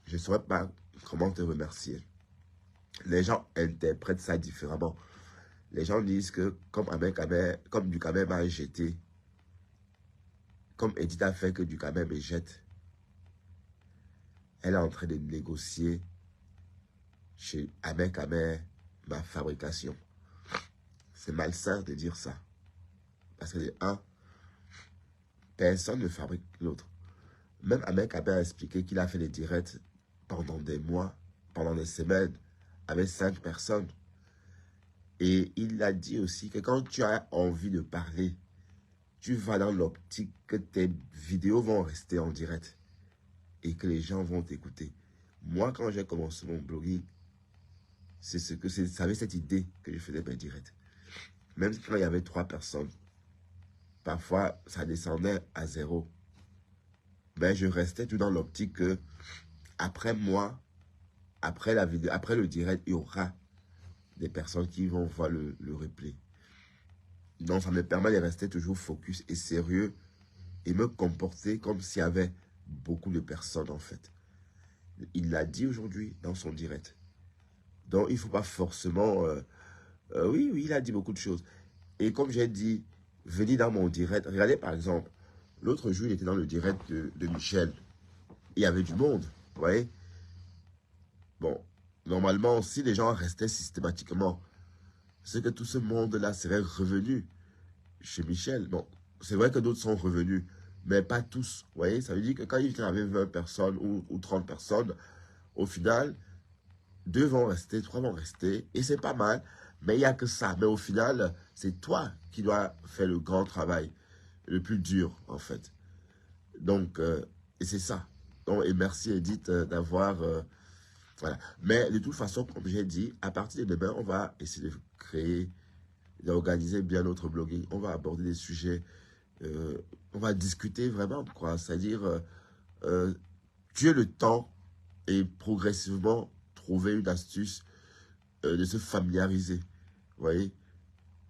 A: Je ne saurais pas comment te remercier. Les gens interprètent ça différemment. Les gens disent que comme du Kabé m'a jeté, comme Edith a fait que du Kabé me jette, elle est en train de négocier chez Ahmed Kabé ma fabrication. C'est malsain de dire ça. Parce que, personne ne fabrique l'autre. Même Ahmed Kabé a expliqué qu'il a fait des directs pendant des mois, pendant des semaines, avec 5 personnes. Et il a dit aussi que quand tu as envie de parler, tu vas dans l'optique que tes vidéos vont rester en direct et que les gens vont t'écouter. Moi, quand j'ai commencé mon blogging, c'est avec cette idée que je faisais mes directs. Même quand il y avait 3 personnes, parfois ça descendait à 0. Mais je restais tout dans l'optique que après moi, après la vidéo, après le direct, il y aura des personnes qui vont voir le replay. Donc ça me permet de rester toujours focus et sérieux et me comporter comme s'il y avait beaucoup de personnes en fait. Il l'a dit aujourd'hui dans son direct. Donc il ne faut pas forcément... oui, il a dit beaucoup de choses. Et comme j'ai dit, venez dans mon direct. Regardez par exemple, l'autre jour, il était dans le direct de Michel. Il y avait du monde, vous voyez. Bon, normalement, si les gens restaient systématiquement, c'est que tout ce monde-là serait revenu chez Michel. Bon, c'est vrai que d'autres sont revenus, mais pas tous. Vous voyez, ça veut dire que quand il y avait 20 personnes ou 30 personnes, au final, 2 vont rester, 3 vont rester, et c'est pas mal, mais il n'y a que ça. Mais au final, c'est toi qui dois faire le grand travail, le plus dur, en fait. Donc, et c'est ça. Donc, et merci Edith d'avoir Voilà. Mais de toute façon, comme j'ai dit, à partir de demain, on va essayer de créer, d'organiser bien notre blogging. On va aborder des sujets, euh, on va discuter vraiment, quoi. C'est-à-dire, tuer le temps et progressivement trouver une astuce de se familiariser. Vous voyez?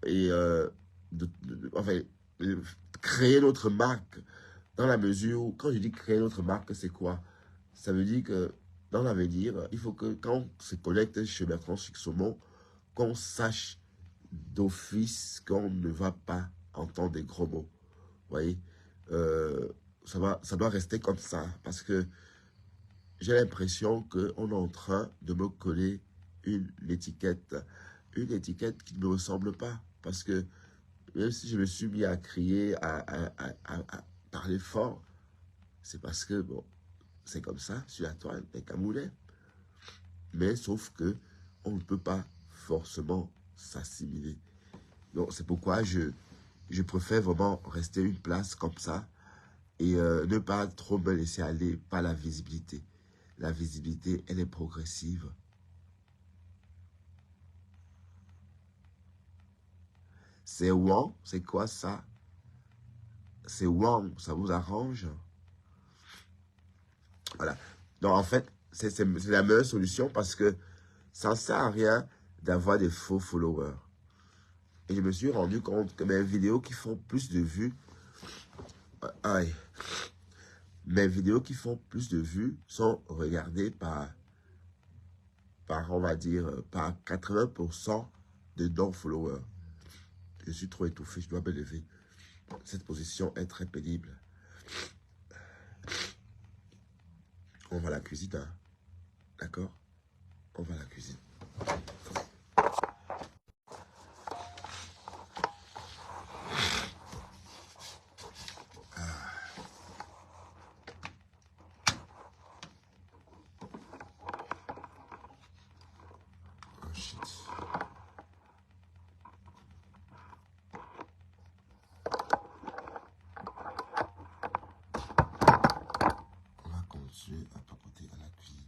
A: Et enfin, euh, créer notre marque dans la mesure où, quand je dis créer notre marque, c'est quoi? Ça veut dire que dans l'avenir, il faut que quand on se connecte chez Bertrand Saumon, qu'on sache d'office qu'on ne va pas entendre des gros mots. Vous voyez? Euh, ça doit rester comme ça parce que j'ai l'impression qu'on est en train de me coller une étiquette qui ne me ressemble pas. Parce que même si je me suis mis à crier, à parler fort, c'est parce que, bon, c'est comme ça, sur la toile, des camoulets. Mais sauf que on ne peut pas forcément s'assimiler. Donc c'est pourquoi je préfère vraiment rester une place comme ça et ne pas trop me laisser aller par la visibilité. La visibilité, elle est progressive. C'est Wang, c'est quoi ça? C'est Wang, ça vous arrange? Voilà. Donc en fait, c'est la meilleure solution parce que ça ne sert à rien d'avoir des faux followers. Et je me suis rendu compte que mes vidéos qui font plus de vues, aïe, mes vidéos qui font plus de vues sont regardées on va dire, par 80% de non-followers. Je suis trop étouffé, je dois me lever. Cette position est très pénible. On va à la cuisine, hein. D'accord? On va à la cuisine. Oh shit. On va continuer à papoter à la cuisine.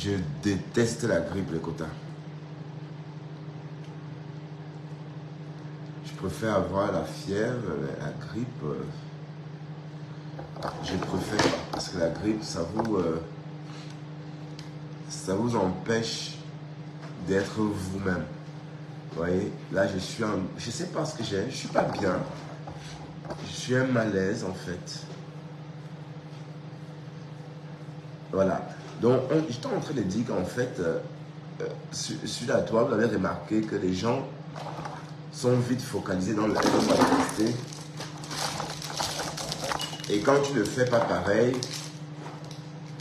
A: Je déteste la grippe, les quotas. Je préfère avoir la fièvre, la grippe. Je préfère parce que la grippe, ça vous empêche d'être vous-même. Vous voyez, là je suis en... Je sais pas ce que j'ai, je suis pas bien. Je suis un malaise en fait. Voilà. Donc, j'étais en train de dire qu'en fait, sur la toile, vous avez remarqué que les gens sont vite focalisés dans la activité. Et quand tu ne fais pas pareil,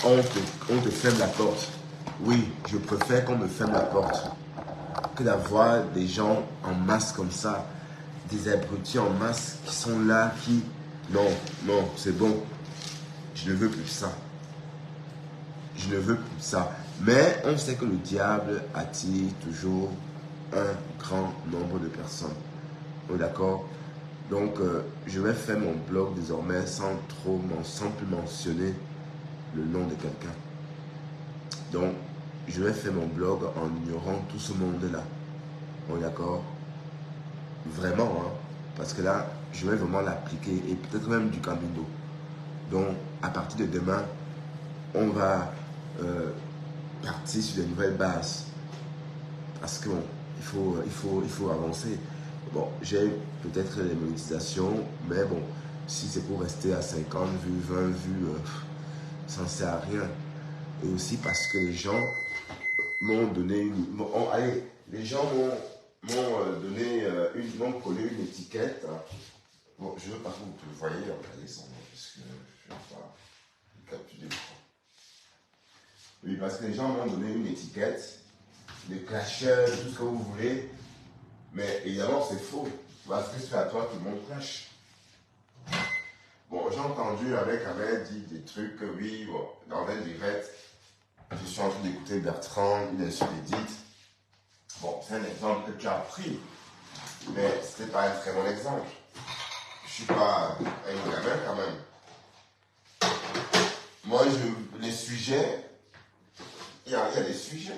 A: on te ferme la porte. Oui, je préfère qu'on me ferme la porte que d'avoir des gens en masse comme ça, des abrutis en masse qui sont là, qui... Non, non, c'est bon. Je ne veux plus ça. Je ne veux plus ça. Mais on sait que le diable attire toujours un grand nombre de personnes. Oh, d'accord? Donc, je vais faire mon blog désormais sans plus mentionner le nom de quelqu'un. Donc, je vais faire mon blog en ignorant tout ce monde-là. Bon, d'accord? Vraiment, hein? Parce que là, je vais vraiment l'appliquer et peut-être même du camino. Donc, à partir de demain, on va partir sur de nouvelles bases. Parce que bon, il faut avancer. Bon, j'ai peut-être les monétisations, mais bon, si c'est pour rester à 50 vues, 20 vues, ça ne sert à rien. Et aussi parce que les gens m'ont donné allez, les gens m'ont collé une étiquette. Bon, je veux pas que vous le voyez, regardez sans moi, parce que je ne vais pas capturer l'écran. Oui, parce que les gens m'ont donné une étiquette, des clasheurs, tout ce que vous voulez. Mais évidemment, c'est faux. Parce que c'est à toi que le monde clash. Bon, j'ai entendu avec Ahmed dire des trucs que oui, bon, dans un direct, je suis en train d'écouter Bertrand, il est sur Edith. Bon, c'est un exemple que tu as pris, mais ce n'est pas un très bon exemple. Je ne suis pas un gamin quand même. Moi, les sujets, il y a des sujets.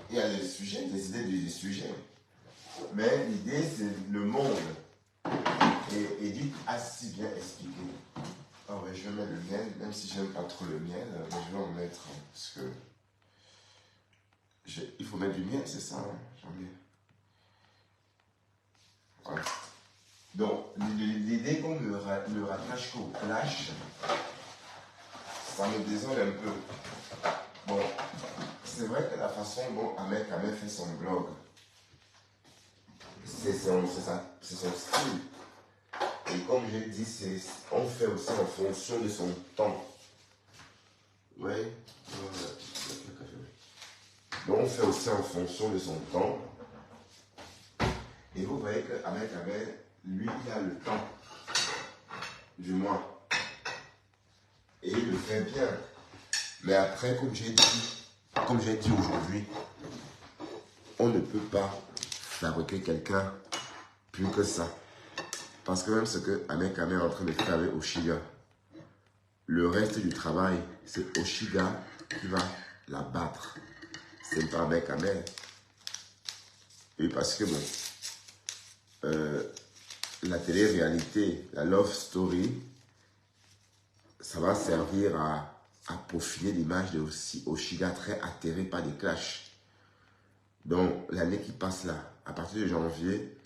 A: Il y a des sujets, des idées des sujets. Mais l'idée, c'est le monde. Et Edith a si bien expliqué. Ah ouais, je vais mettre le miel, même si j'aime pas trop le miel, mais je vais en mettre. Parce que il faut mettre du miel, c'est ça, hein, j'en mets. Voilà. Donc, l'idée qu'on me rattache qu'au clash, ça me désole un peu. Bon, c'est vrai que la façon dont Ahmed fait son blog, c'est son style. Et comme j'ai dit, on fait aussi en fonction de son temps. Oui. Donc on fait aussi en fonction de son temps. Et vous voyez qu'Ahmed, lui, il a le temps du mois. Et il le fait bien. Mais après, comme j'ai dit aujourd'hui, on ne peut pas fabriquer quelqu'un plus que ça. Parce que même ce que Ahmed est en train de faire avec Oshiga, le reste du travail, c'est Oshiga qui va la battre. C'est pas avec Ahmed. Et parce que bon, la télé-réalité, la love story, ça va servir à peaufiner l'image de Oshiga très atterré par des clashs. Donc l'année qui passe là, à partir de janvier,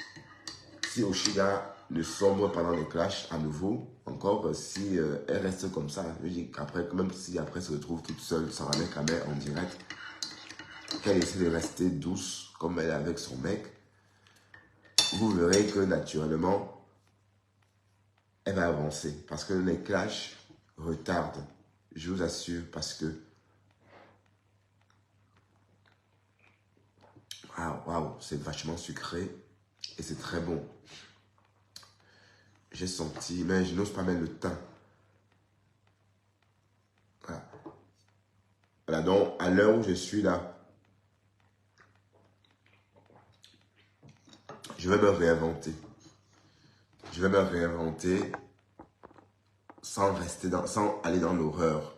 A: si Oshiga ne sombre pas dans les clashs à nouveau, encore si elle reste comme ça, je dis qu'après, même si après se retrouve toute seule sans un mec en direct, qu'elle essaie de rester douce comme elle est avec son mec, vous verrez que naturellement, elle va avancer. Parce que les clashs retardent, je vous assure, parce que waouh, c'est vachement sucré et c'est très bon. J'ai senti, mais je n'ose pas mettre le thym. Voilà. Voilà, donc à l'heure où je suis là, je vais me réinventer. Je vais me réinventer sans aller dans l'horreur.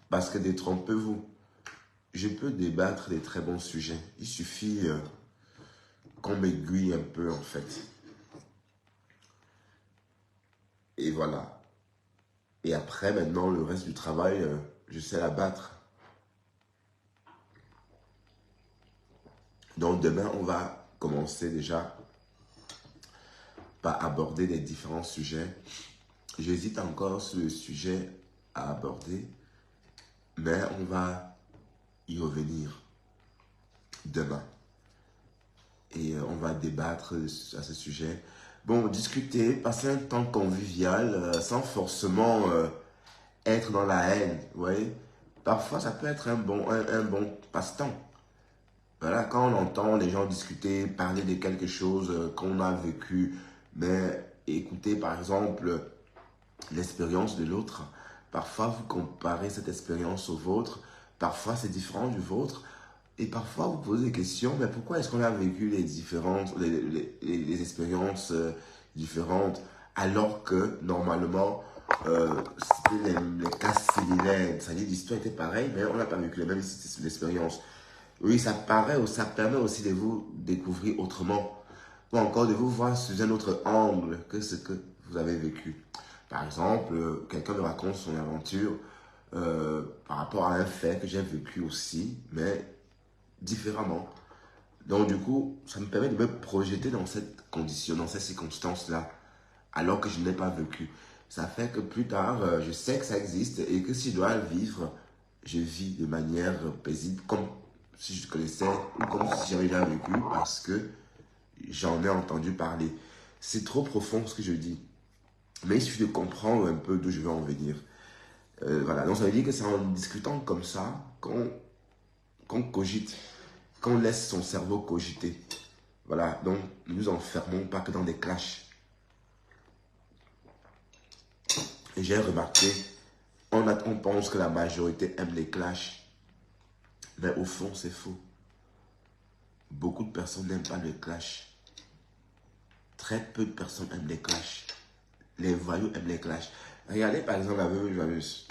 A: Parce que détrompez-vous, je peux débattre des très bons sujets. Il suffit qu'on m'aiguille un peu en fait. Et voilà. Et après, maintenant, le reste du travail, je sais l'abattre. Donc demain, on va commencer déjà par aborder les différents sujets. J'hésite encore sur le sujet à aborder, mais on va y revenir demain. Et on va débattre à ce sujet. Bon, discuter, passer un temps convivial sans forcément être dans la haine. Vous voyez? Parfois, ça peut être un bon passe-temps. Voilà, quand on entend les gens discuter, parler de quelque chose qu'on a vécu, mais écouter par exemple l'expérience de l'autre, parfois vous comparez cette expérience au vôtre, parfois c'est différent du vôtre, et parfois vous posez des questions, mais pourquoi est-ce qu'on a vécu les expériences différentes, alors que normalement c'était les cas similaires, c'est-à-dire l'histoire était pareille, mais on n'a pas vécu les mêmes expériences. Oui, ça permet aussi de vous découvrir autrement, ou encore de vous voir sous un autre angle que ce que vous avez vécu. Par exemple, quelqu'un me raconte son aventure par rapport à un fait que j'ai vécu aussi, mais différemment. Donc du coup, ça me permet de me projeter dans cette condition, dans cette circonstance-là, alors que je n'ai pas vécu. Ça fait que plus tard, je sais que ça existe et que si je dois le vivre, je vis de manière paisible, comme si je connaissais ou comme si j'avais déjà vécu parce que j'en ai entendu parler. C'est trop profond ce que je dis. Mais il suffit de comprendre un peu d'où je veux en venir. Voilà, donc ça veut dire que c'est en discutant comme ça qu'on cogite, qu'on laisse son cerveau cogiter. Voilà, donc ne nous enfermons pas que dans des clashs. Et j'ai remarqué, on pense que la majorité aime les clashs, mais au fond c'est faux. Beaucoup de personnes n'aiment pas les clashs. Très peu de personnes aiment les clashs. Les voyous aiment les clashs. Regardez par exemple la veuve joyeuse.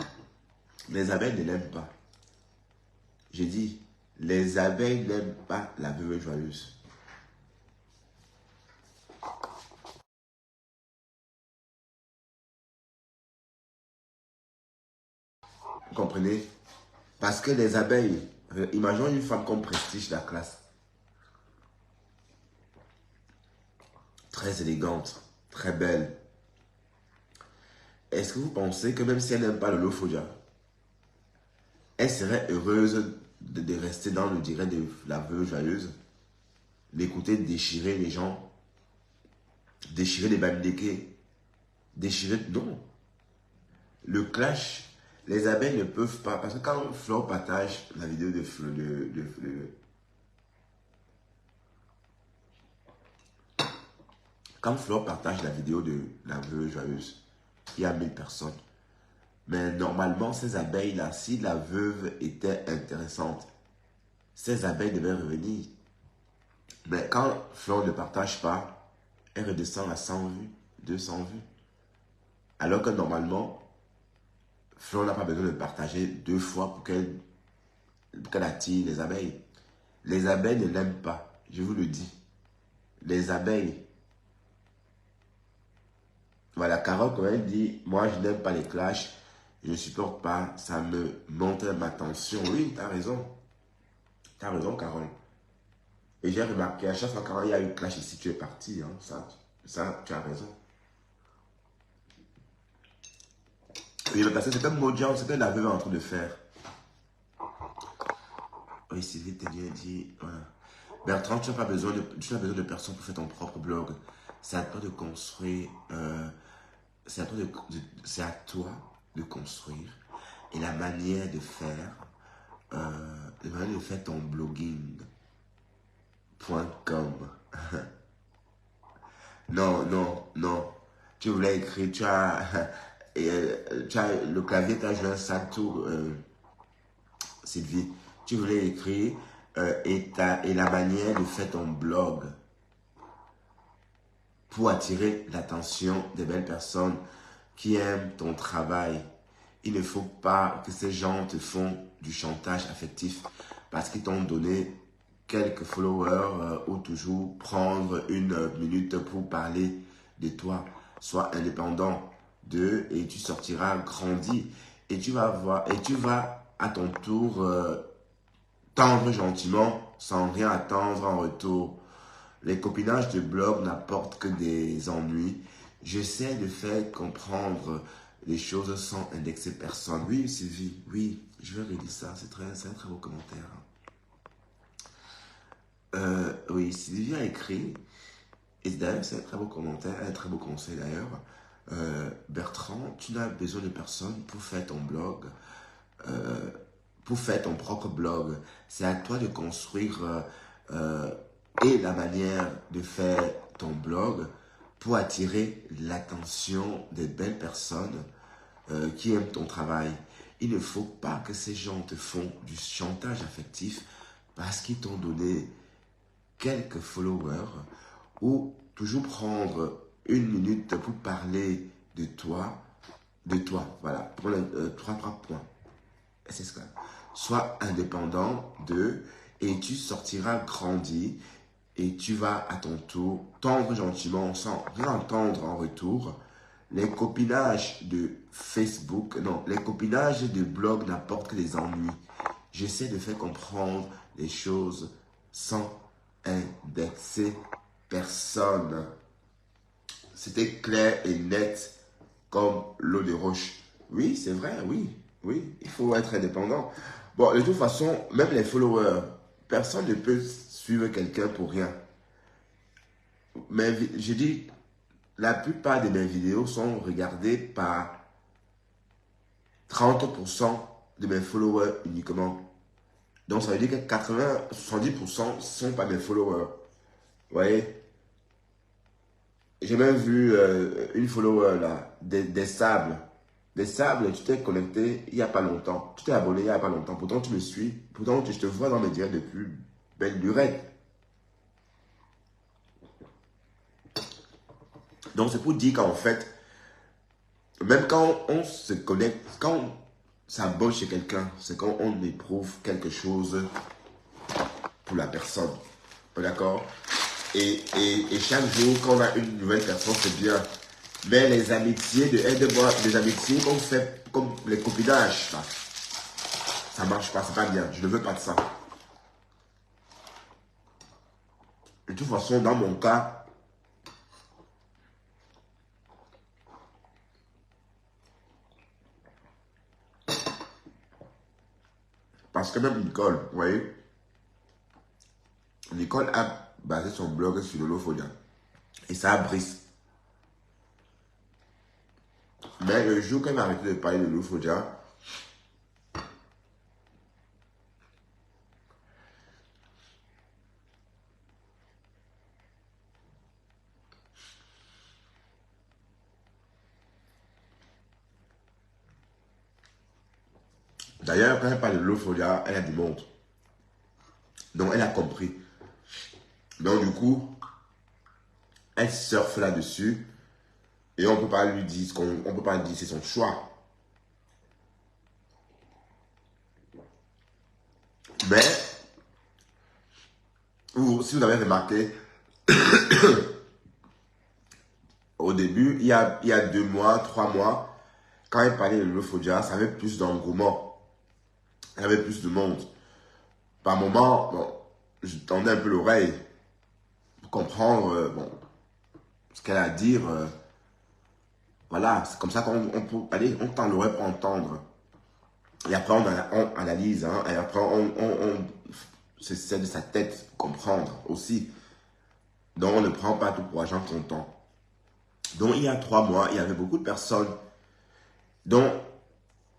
A: Les abeilles ne l'aiment pas. J'ai dit, les abeilles n'aiment pas la veuve joyeuse. Vous comprenez? Parce que les abeilles, imaginons une femme comme Prestige de la classe. Très élégante, très belle. Est-ce que vous pensez que même si elle n'aime pas le Lofodia, elle serait heureuse de rester dans le direct de la veuve joyeuse, d'écouter déchirer les gens, déchirer les bandéqués, déchirer... Non. Le clash, les abeilles ne peuvent pas... Parce que quand Flore partage la vidéo de quand Flore partage la vidéo de la veuve joyeuse, il y a 1000 personnes. Mais normalement, ces abeilles-là, si la veuve était intéressante, ces abeilles devaient revenir. Mais quand Flore ne partage pas, elle redescend à 100 vues, 200 vues. Alors que normalement, Flore n'a pas besoin de partager 2 fois pour qu'elle attire les abeilles. Les abeilles ne l'aiment pas, je vous le dis. Les abeilles. Voilà, Carole, quand elle dit, moi je n'aime pas les clashs, je ne supporte pas, ça me montre ma tension. Oui, tu as raison. Tu as raison, Carole. Et j'ai remarqué, à chaque fois quand il y a eu clash ici, tu es parti. Hein, ça, tu as raison. Oui, mais parce que c'est comme Modian, c'est que la veuve est en train de faire. Oui, Sylvie Ténier dit, voilà. Bertrand, tu n'as pas besoin de personne pour faire ton propre blog. C'est à toi de construire, c'est à toi de construire. Et la manière de faire, ton blogging.com. Non, non, non. Tu voulais écrire, tu as le clavier, tu as joué un sac tour, Sylvie. Tu voulais écrire et la manière de faire ton blog pour attirer l'attention des belles personnes qui aiment ton travail Il ne faut pas que ces gens te font du chantage affectif parce qu'ils t'ont donné quelques followers ou toujours prendre une minute pour parler de toi. Sois indépendant d'eux et tu sortiras grandi et tu vas voir et tu vas à ton tour tendre gentiment sans rien attendre en retour. Les copinages de blog n'apportent que des ennuis. J'essaie de faire comprendre les choses sans indexer personne. Oui, Sylvie, oui, je vais relire ça. C'est un très beau commentaire. Oui, Sylvie a écrit, et d'ailleurs, c'est un très beau commentaire, un très beau conseil d'ailleurs. Bertrand, tu n'as besoin de personne pour faire ton blog, pour faire ton propre blog. C'est à toi de construire et la manière de faire ton blog pour attirer l'attention des belles personnes qui aiment ton travail. Il ne faut pas que ces gens te font du chantage affectif parce qu'ils t'ont donné quelques followers ou toujours prendre une minute pour parler de toi, voilà, pour les trois points. C'est ça. Sois indépendant d'eux et tu sortiras grandi et tu vas à ton tour tendre gentiment sans rien entendre en retour. Les copinages de Facebook, non, les copinages de blog n'apportent que des ennuis. J'essaie de faire comprendre les choses sans indexer personne. C'était clair et net comme l'eau de roche. Oui, c'est vrai, oui, oui, il faut être indépendant. Bon, de toute façon, même les followers, personne ne peut suivre quelqu'un pour rien. Mais je dis, la plupart de mes vidéos sont regardées par 30% de mes followers uniquement. Donc, ça veut dire que 80-70% ne sont pas mes followers. Vous voyez? J'ai même vu une follower là, des sables. Des sables, tu t'es connecté il n'y a pas longtemps. Tu t'es abonné il n'y a pas longtemps. Pourtant, tu me suis. Pourtant, je te vois dans mes directs depuis belle durée. Donc, c'est pour dire qu'en fait, même quand on se connecte, quand on s'abonne chez quelqu'un, c'est quand on éprouve quelque chose pour la personne. D'accord? Et chaque jour, quand on a une nouvelle personne, c'est bien. Mais les amitiés, les amitiés qu'on fait comme les copinages, là, ça marche pas, c'est pas bien. Je ne veux pas de ça. De toute façon, dans mon cas, parce que même Nicole, vous voyez, Nicole a basé son blog sur l'holophonia. Et ça a brisé. Mais le jour qu'elle m'a arrêté de parler de l'holophonia, d'ailleurs, quand elle parle de l'holophonia, elle a du monde. Donc, elle a compris. Donc, du coup, elle surfe là-dessus. Et on ne peut pas lui dire on peut pas dire c'est son choix. Mais, si vous avez remarqué, au début, il y a 2 mois, 3 mois, quand elle parlait de l'Euphodia, ça avait plus d'engouement. Il y avait plus de monde. Par moment, bon, je tendais un peu l'oreille pour comprendre bon, ce qu'elle a à dire. Voilà, c'est comme ça qu'on peut, allez, on tend l'oreille pour entendre. Et après, on analyse, hein, et après, on c'est de sa tête comprendre aussi. Donc, on ne prend pas tout pour argent comptant. Donc, il y a 3 mois, il y avait beaucoup de personnes. Donc,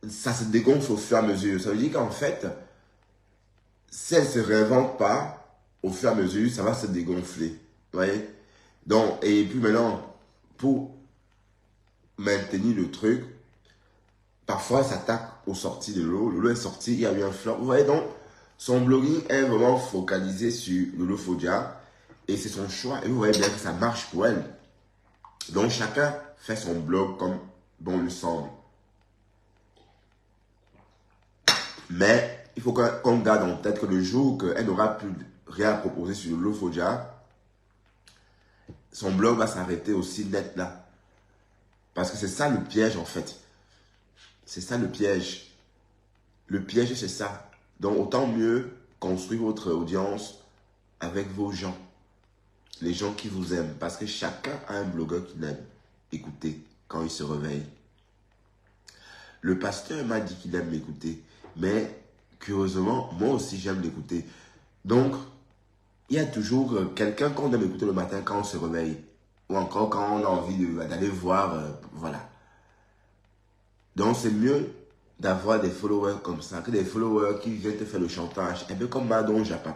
A: ça se dégonfle au fur et à mesure. Ça veut dire qu'en fait, si elle ne se réinvente pas, au fur et à mesure, ça va se dégonfler. Vous voyez? Donc, et puis maintenant, pour maintenir le truc, parfois, elle s'attaque aux sorties de l'eau. L'eau est sortie, il y a eu un flop. Vous voyez, donc, son blogging est vraiment focalisé sur l'holophodia et c'est son choix. Et vous voyez bien que ça marche pour elle. Donc, chacun fait son blog comme bon lui semble. Mais il faut qu'on garde en tête que le jour qu'elle n'aura plus rien à proposer sur le Lofoja, son blog va s'arrêter aussi net là. Parce que c'est ça le piège en fait. C'est ça le piège. Le piège c'est ça. Donc autant mieux construire votre audience avec vos gens. Les gens qui vous aiment. Parce que chacun a un blogueur qu'il aime écouter quand il se réveille. Le pasteur m'a dit qu'il aime m'écouter. Mais curieusement, moi aussi j'aime l'écouter. Donc, il y a toujours quelqu'un qu'on aime écouter le matin quand on se réveille. Ou encore quand on a envie d'aller voir. Voilà. Donc, c'est mieux d'avoir des followers comme ça que des followers qui viennent te faire le chantage. Un peu comme Madon Japap.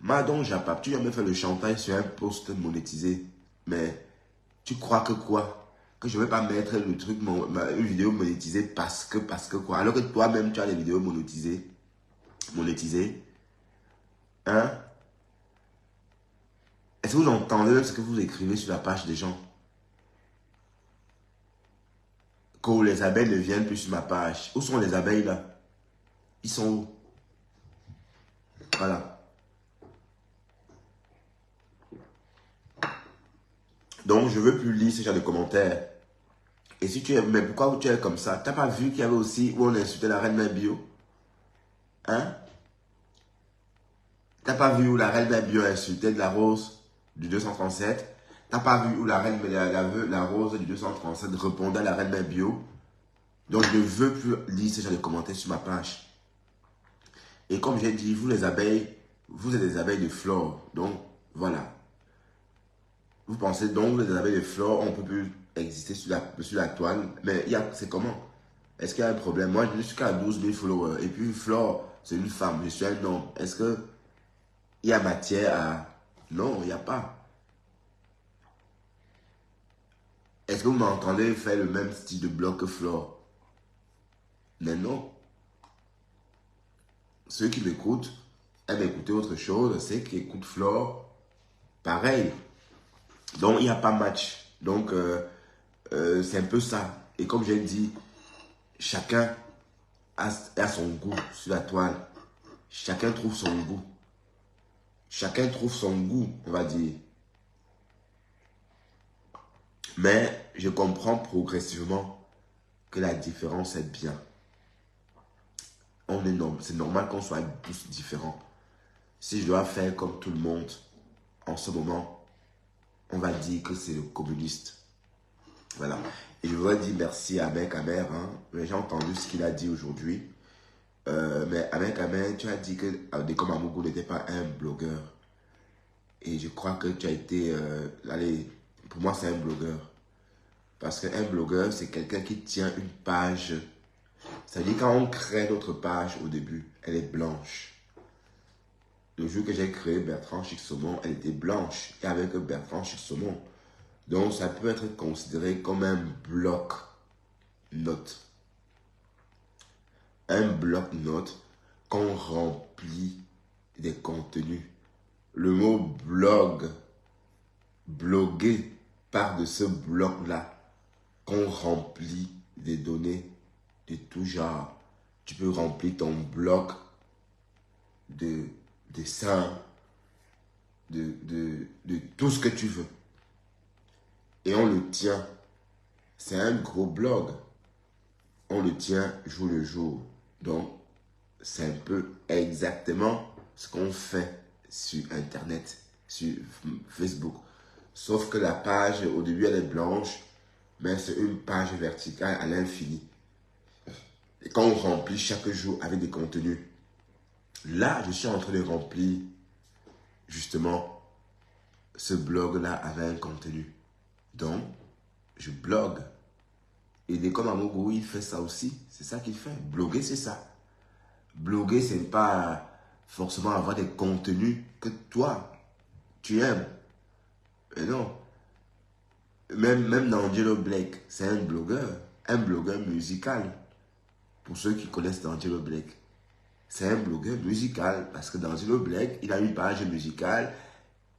A: Madon Japap, tu viens me faire le chantage sur un post monétisé. Mais tu crois que quoi? Que je ne vais pas mettre le truc, une vidéo monétisée parce que quoi? Alors que toi-même, tu as des vidéos monétisées. Hein? Est-ce que vous entendez ce que vous écrivez sur la page des gens? Que les abeilles ne viennent plus sur ma page. Où sont les abeilles là? Ils sont où? Voilà. Donc, je ne veux plus lire ce genre de commentaires. Et si tu es, mais pourquoi tu es comme ça? T'as pas vu qu'il y avait aussi où on insultait la reine Mabio? Hein? T'as pas vu où la reine Mabio insultait de la rose du 237? T'as pas vu où la reine, la rose du 237 répondait à la reine Mabio? Donc, je ne veux plus lire ce genre de commentaires sur ma page. Et comme j'ai dit, vous les abeilles, vous êtes des abeilles de flore. Donc, voilà. Vous pensez donc les abeilles de flore, on ne peut plus exister sur la toile. Mais c'est comment? Est-ce qu'il y a un problème? Moi, je ne suis qu'à 12 000 followers. Et puis, Flore, c'est une femme, je suis un homme. Est-ce qu'il y a matière à... Non, il n'y a pas. Est-ce que vous m'entendez faire le même style de blog que Flore? Mais non. Ceux qui m'écoutent aiment écouter autre chose. Ceux qui écoutent Flore, pareil. Donc, il n'y a pas match. Donc, c'est un peu ça. Et comme j'ai dit, chacun a son goût sur la toile. Chacun trouve son goût. Chacun trouve son goût, on va dire. Mais je comprends progressivement que la différence est bien. C'est normal qu'on soit tous différents. Si je dois faire comme tout le monde, en ce moment, on va dire que c'est le communiste. Voilà. Et je voudrais dire merci à Amek Amer. J'ai entendu ce qu'il a dit aujourd'hui. Mais Amek Amer, tu as dit que Adeko Mamougou n'était pas un blogueur. Et je crois que tu as été... allez, pour moi, c'est un blogueur. Parce qu'un blogueur, c'est quelqu'un qui tient une page. C'est-à-dire quand on crée notre page au début, elle est blanche. Le jour que j'ai créé Bertrand Chic-Saumon, elle était blanche. Et avec Bertrand Chic-Saumon. Donc, ça peut être considéré comme un bloc-notes. Un bloc-notes qu'on remplit des contenus. Le mot blog, bloguer, part de ce bloc-là qu'on remplit des données de tout genre. Tu peux remplir ton bloc de dessins, de tout ce que tu veux. Et on le tient. C'est un gros blog. On le tient jour le jour. Donc, c'est un peu exactement ce qu'on fait sur Internet, sur Facebook. Sauf que la page, au début, elle est blanche, mais c'est une page verticale à l'infini. Et quand on remplit chaque jour avec des contenus, là, je suis en train de remplir justement ce blog-là avec un contenu. Donc, je blogue. Et dès comme Amougou, il fait ça aussi. C'est ça qu'il fait. Bloguer, c'est ça. Bloguer, c'est pas forcément avoir des contenus que toi, tu aimes. Mais non. Même D'Angelo Blake, c'est un blogueur musical. Pour ceux qui connaissent D'Angelo Blake. C'est un blogueur musical. Parce que D'Angelo Blake, il a une page musicale.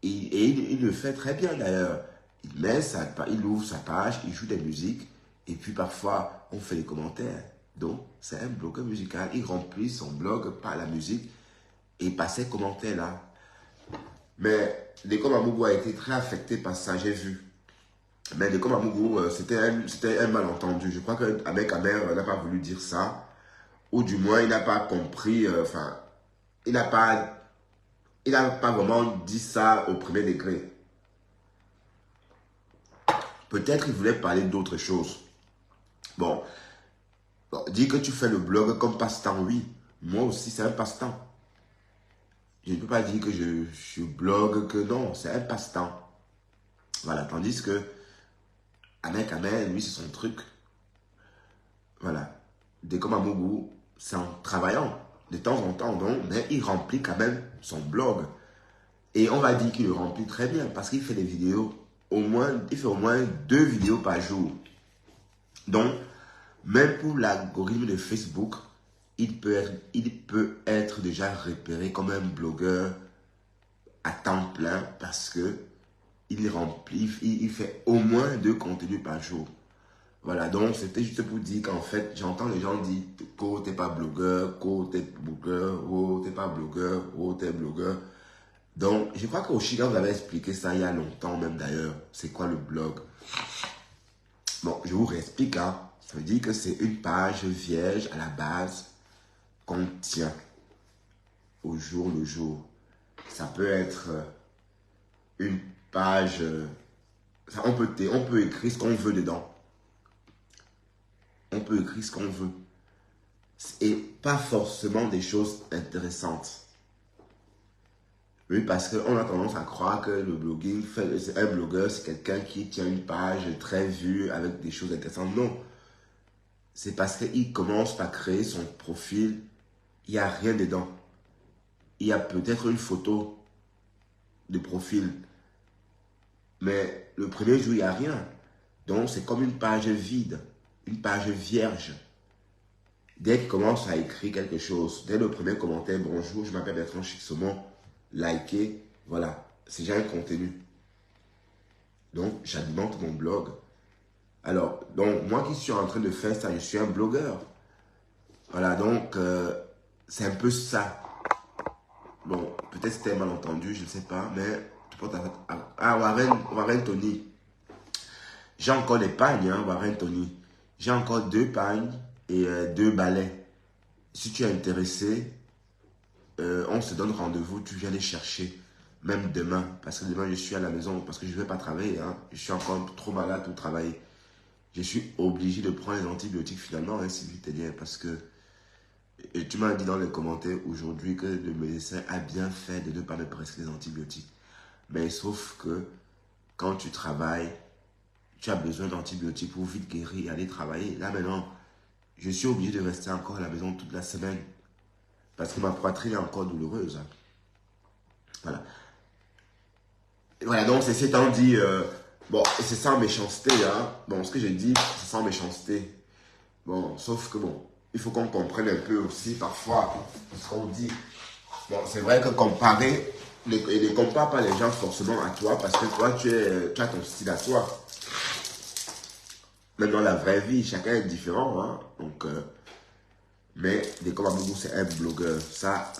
A: Et il le fait très bien d'ailleurs. Il ouvre sa page, il joue des musiques. Et puis parfois, on fait des commentaires. Donc, c'est un blogueur musical. Il remplit son blog par la musique et par ses commentaires là. Mais Deko Mamougou a été très affecté par ça, j'ai vu. Mais Deko Mamougou, c'était un malentendu. Je crois qu'Ahmed Kamer n'a pas voulu dire ça. Ou du moins, il n'a pas compris. Enfin, il n'a pas vraiment dit ça au premier degré. Peut-être il voulait parler d'autre chose. Bon, dis que tu fais le blog comme passe-temps, oui. Moi aussi, c'est un passe-temps. Je ne peux pas dire que je blogue, que non, c'est un passe-temps. Voilà, tandis que Ahmed Kamer, lui, c'est son truc. Voilà. Deko Mamougou, c'est en travaillant de temps en temps, donc, mais il remplit quand même son blog. Et on va dire qu'il le remplit très bien parce qu'il fait des vidéos, il fait au moins 2 vidéos par jour. Donc, même pour l'algorithme de Facebook, il peut être déjà repéré comme un blogueur à temps plein parce que il fait au moins 2 contenus par jour. Voilà, donc c'était juste pour dire qu'en fait, j'entends les gens dire que t'es pas blogueur, que t'es blogueur, oh t'es pas blogueur, oh t'es blogueur. Donc, je crois qu'au Chiga, vous avez expliqué ça il y a longtemps même d'ailleurs. C'est quoi le blog? Bon, je vous réexplique, hein. Ça veut dire que c'est une page vierge à la base qu'on tient au jour le jour. Ça peut être une page... on peut écrire ce qu'on veut dedans. On peut écrire ce qu'on veut. Et pas forcément des choses intéressantes. Oui, parce qu'on a tendance à croire que le blogging, un blogueur, c'est quelqu'un qui tient une page très vue avec des choses intéressantes. Non. C'est parce qu'il commence par créer son profil. Il n'y a rien dedans. Il y a peut-être une photo de profil. Mais le premier jour, il n'y a rien. Donc, c'est comme une page vide. Une page vierge. Dès qu'il commence à écrire quelque chose, dès le premier commentaire, bonjour, je m'appelle Bertrand Chixomon, likez, voilà, c'est déjà un contenu. Donc, j'alimente mon blog. Alors, donc, moi qui suis en train de faire ça, je suis un blogueur. Voilà, donc, c'est un peu ça. Bon, peut-être c'était un malentendu, je ne sais pas, mais tu portes à Warren Tony. J'ai encore des pagnes, hein, Warren Tony. J'ai encore 2 pagnes et 2 balais. Si tu es intéressé, on se donne rendez-vous, tu viens les chercher, même demain, parce que demain je suis à la maison, parce que je ne vais pas travailler, hein. Je suis encore trop malade pour travailler. Je suis obligé de prendre les antibiotiques finalement, hein, si vite bien, parce que tu m'as dit dans les commentaires aujourd'hui que le médecin a bien fait de ne pas me prescrire les antibiotiques. Mais sauf que quand tu travailles, tu as besoin d'antibiotiques pour vite guérir et aller travailler. Là maintenant, je suis obligé de rester encore à la maison toute la semaine. Parce que ma poitrine est encore douloureuse. Hein. Voilà. Et voilà, donc c'est étant dit, bon, c'est sans méchanceté. Hein. Bon, ce que j'ai dit, c'est sans méchanceté. Bon, sauf que bon, il faut qu'on comprenne un peu aussi parfois ce qu'on dit. Bon, c'est vrai que comparer, ne compare pas les gens forcément à toi parce que toi, tu as ton style à toi. Même dans la vraie vie, chacun est différent. Hein. Donc, mais Deko Mamougou, c'est un blogueur. Ça,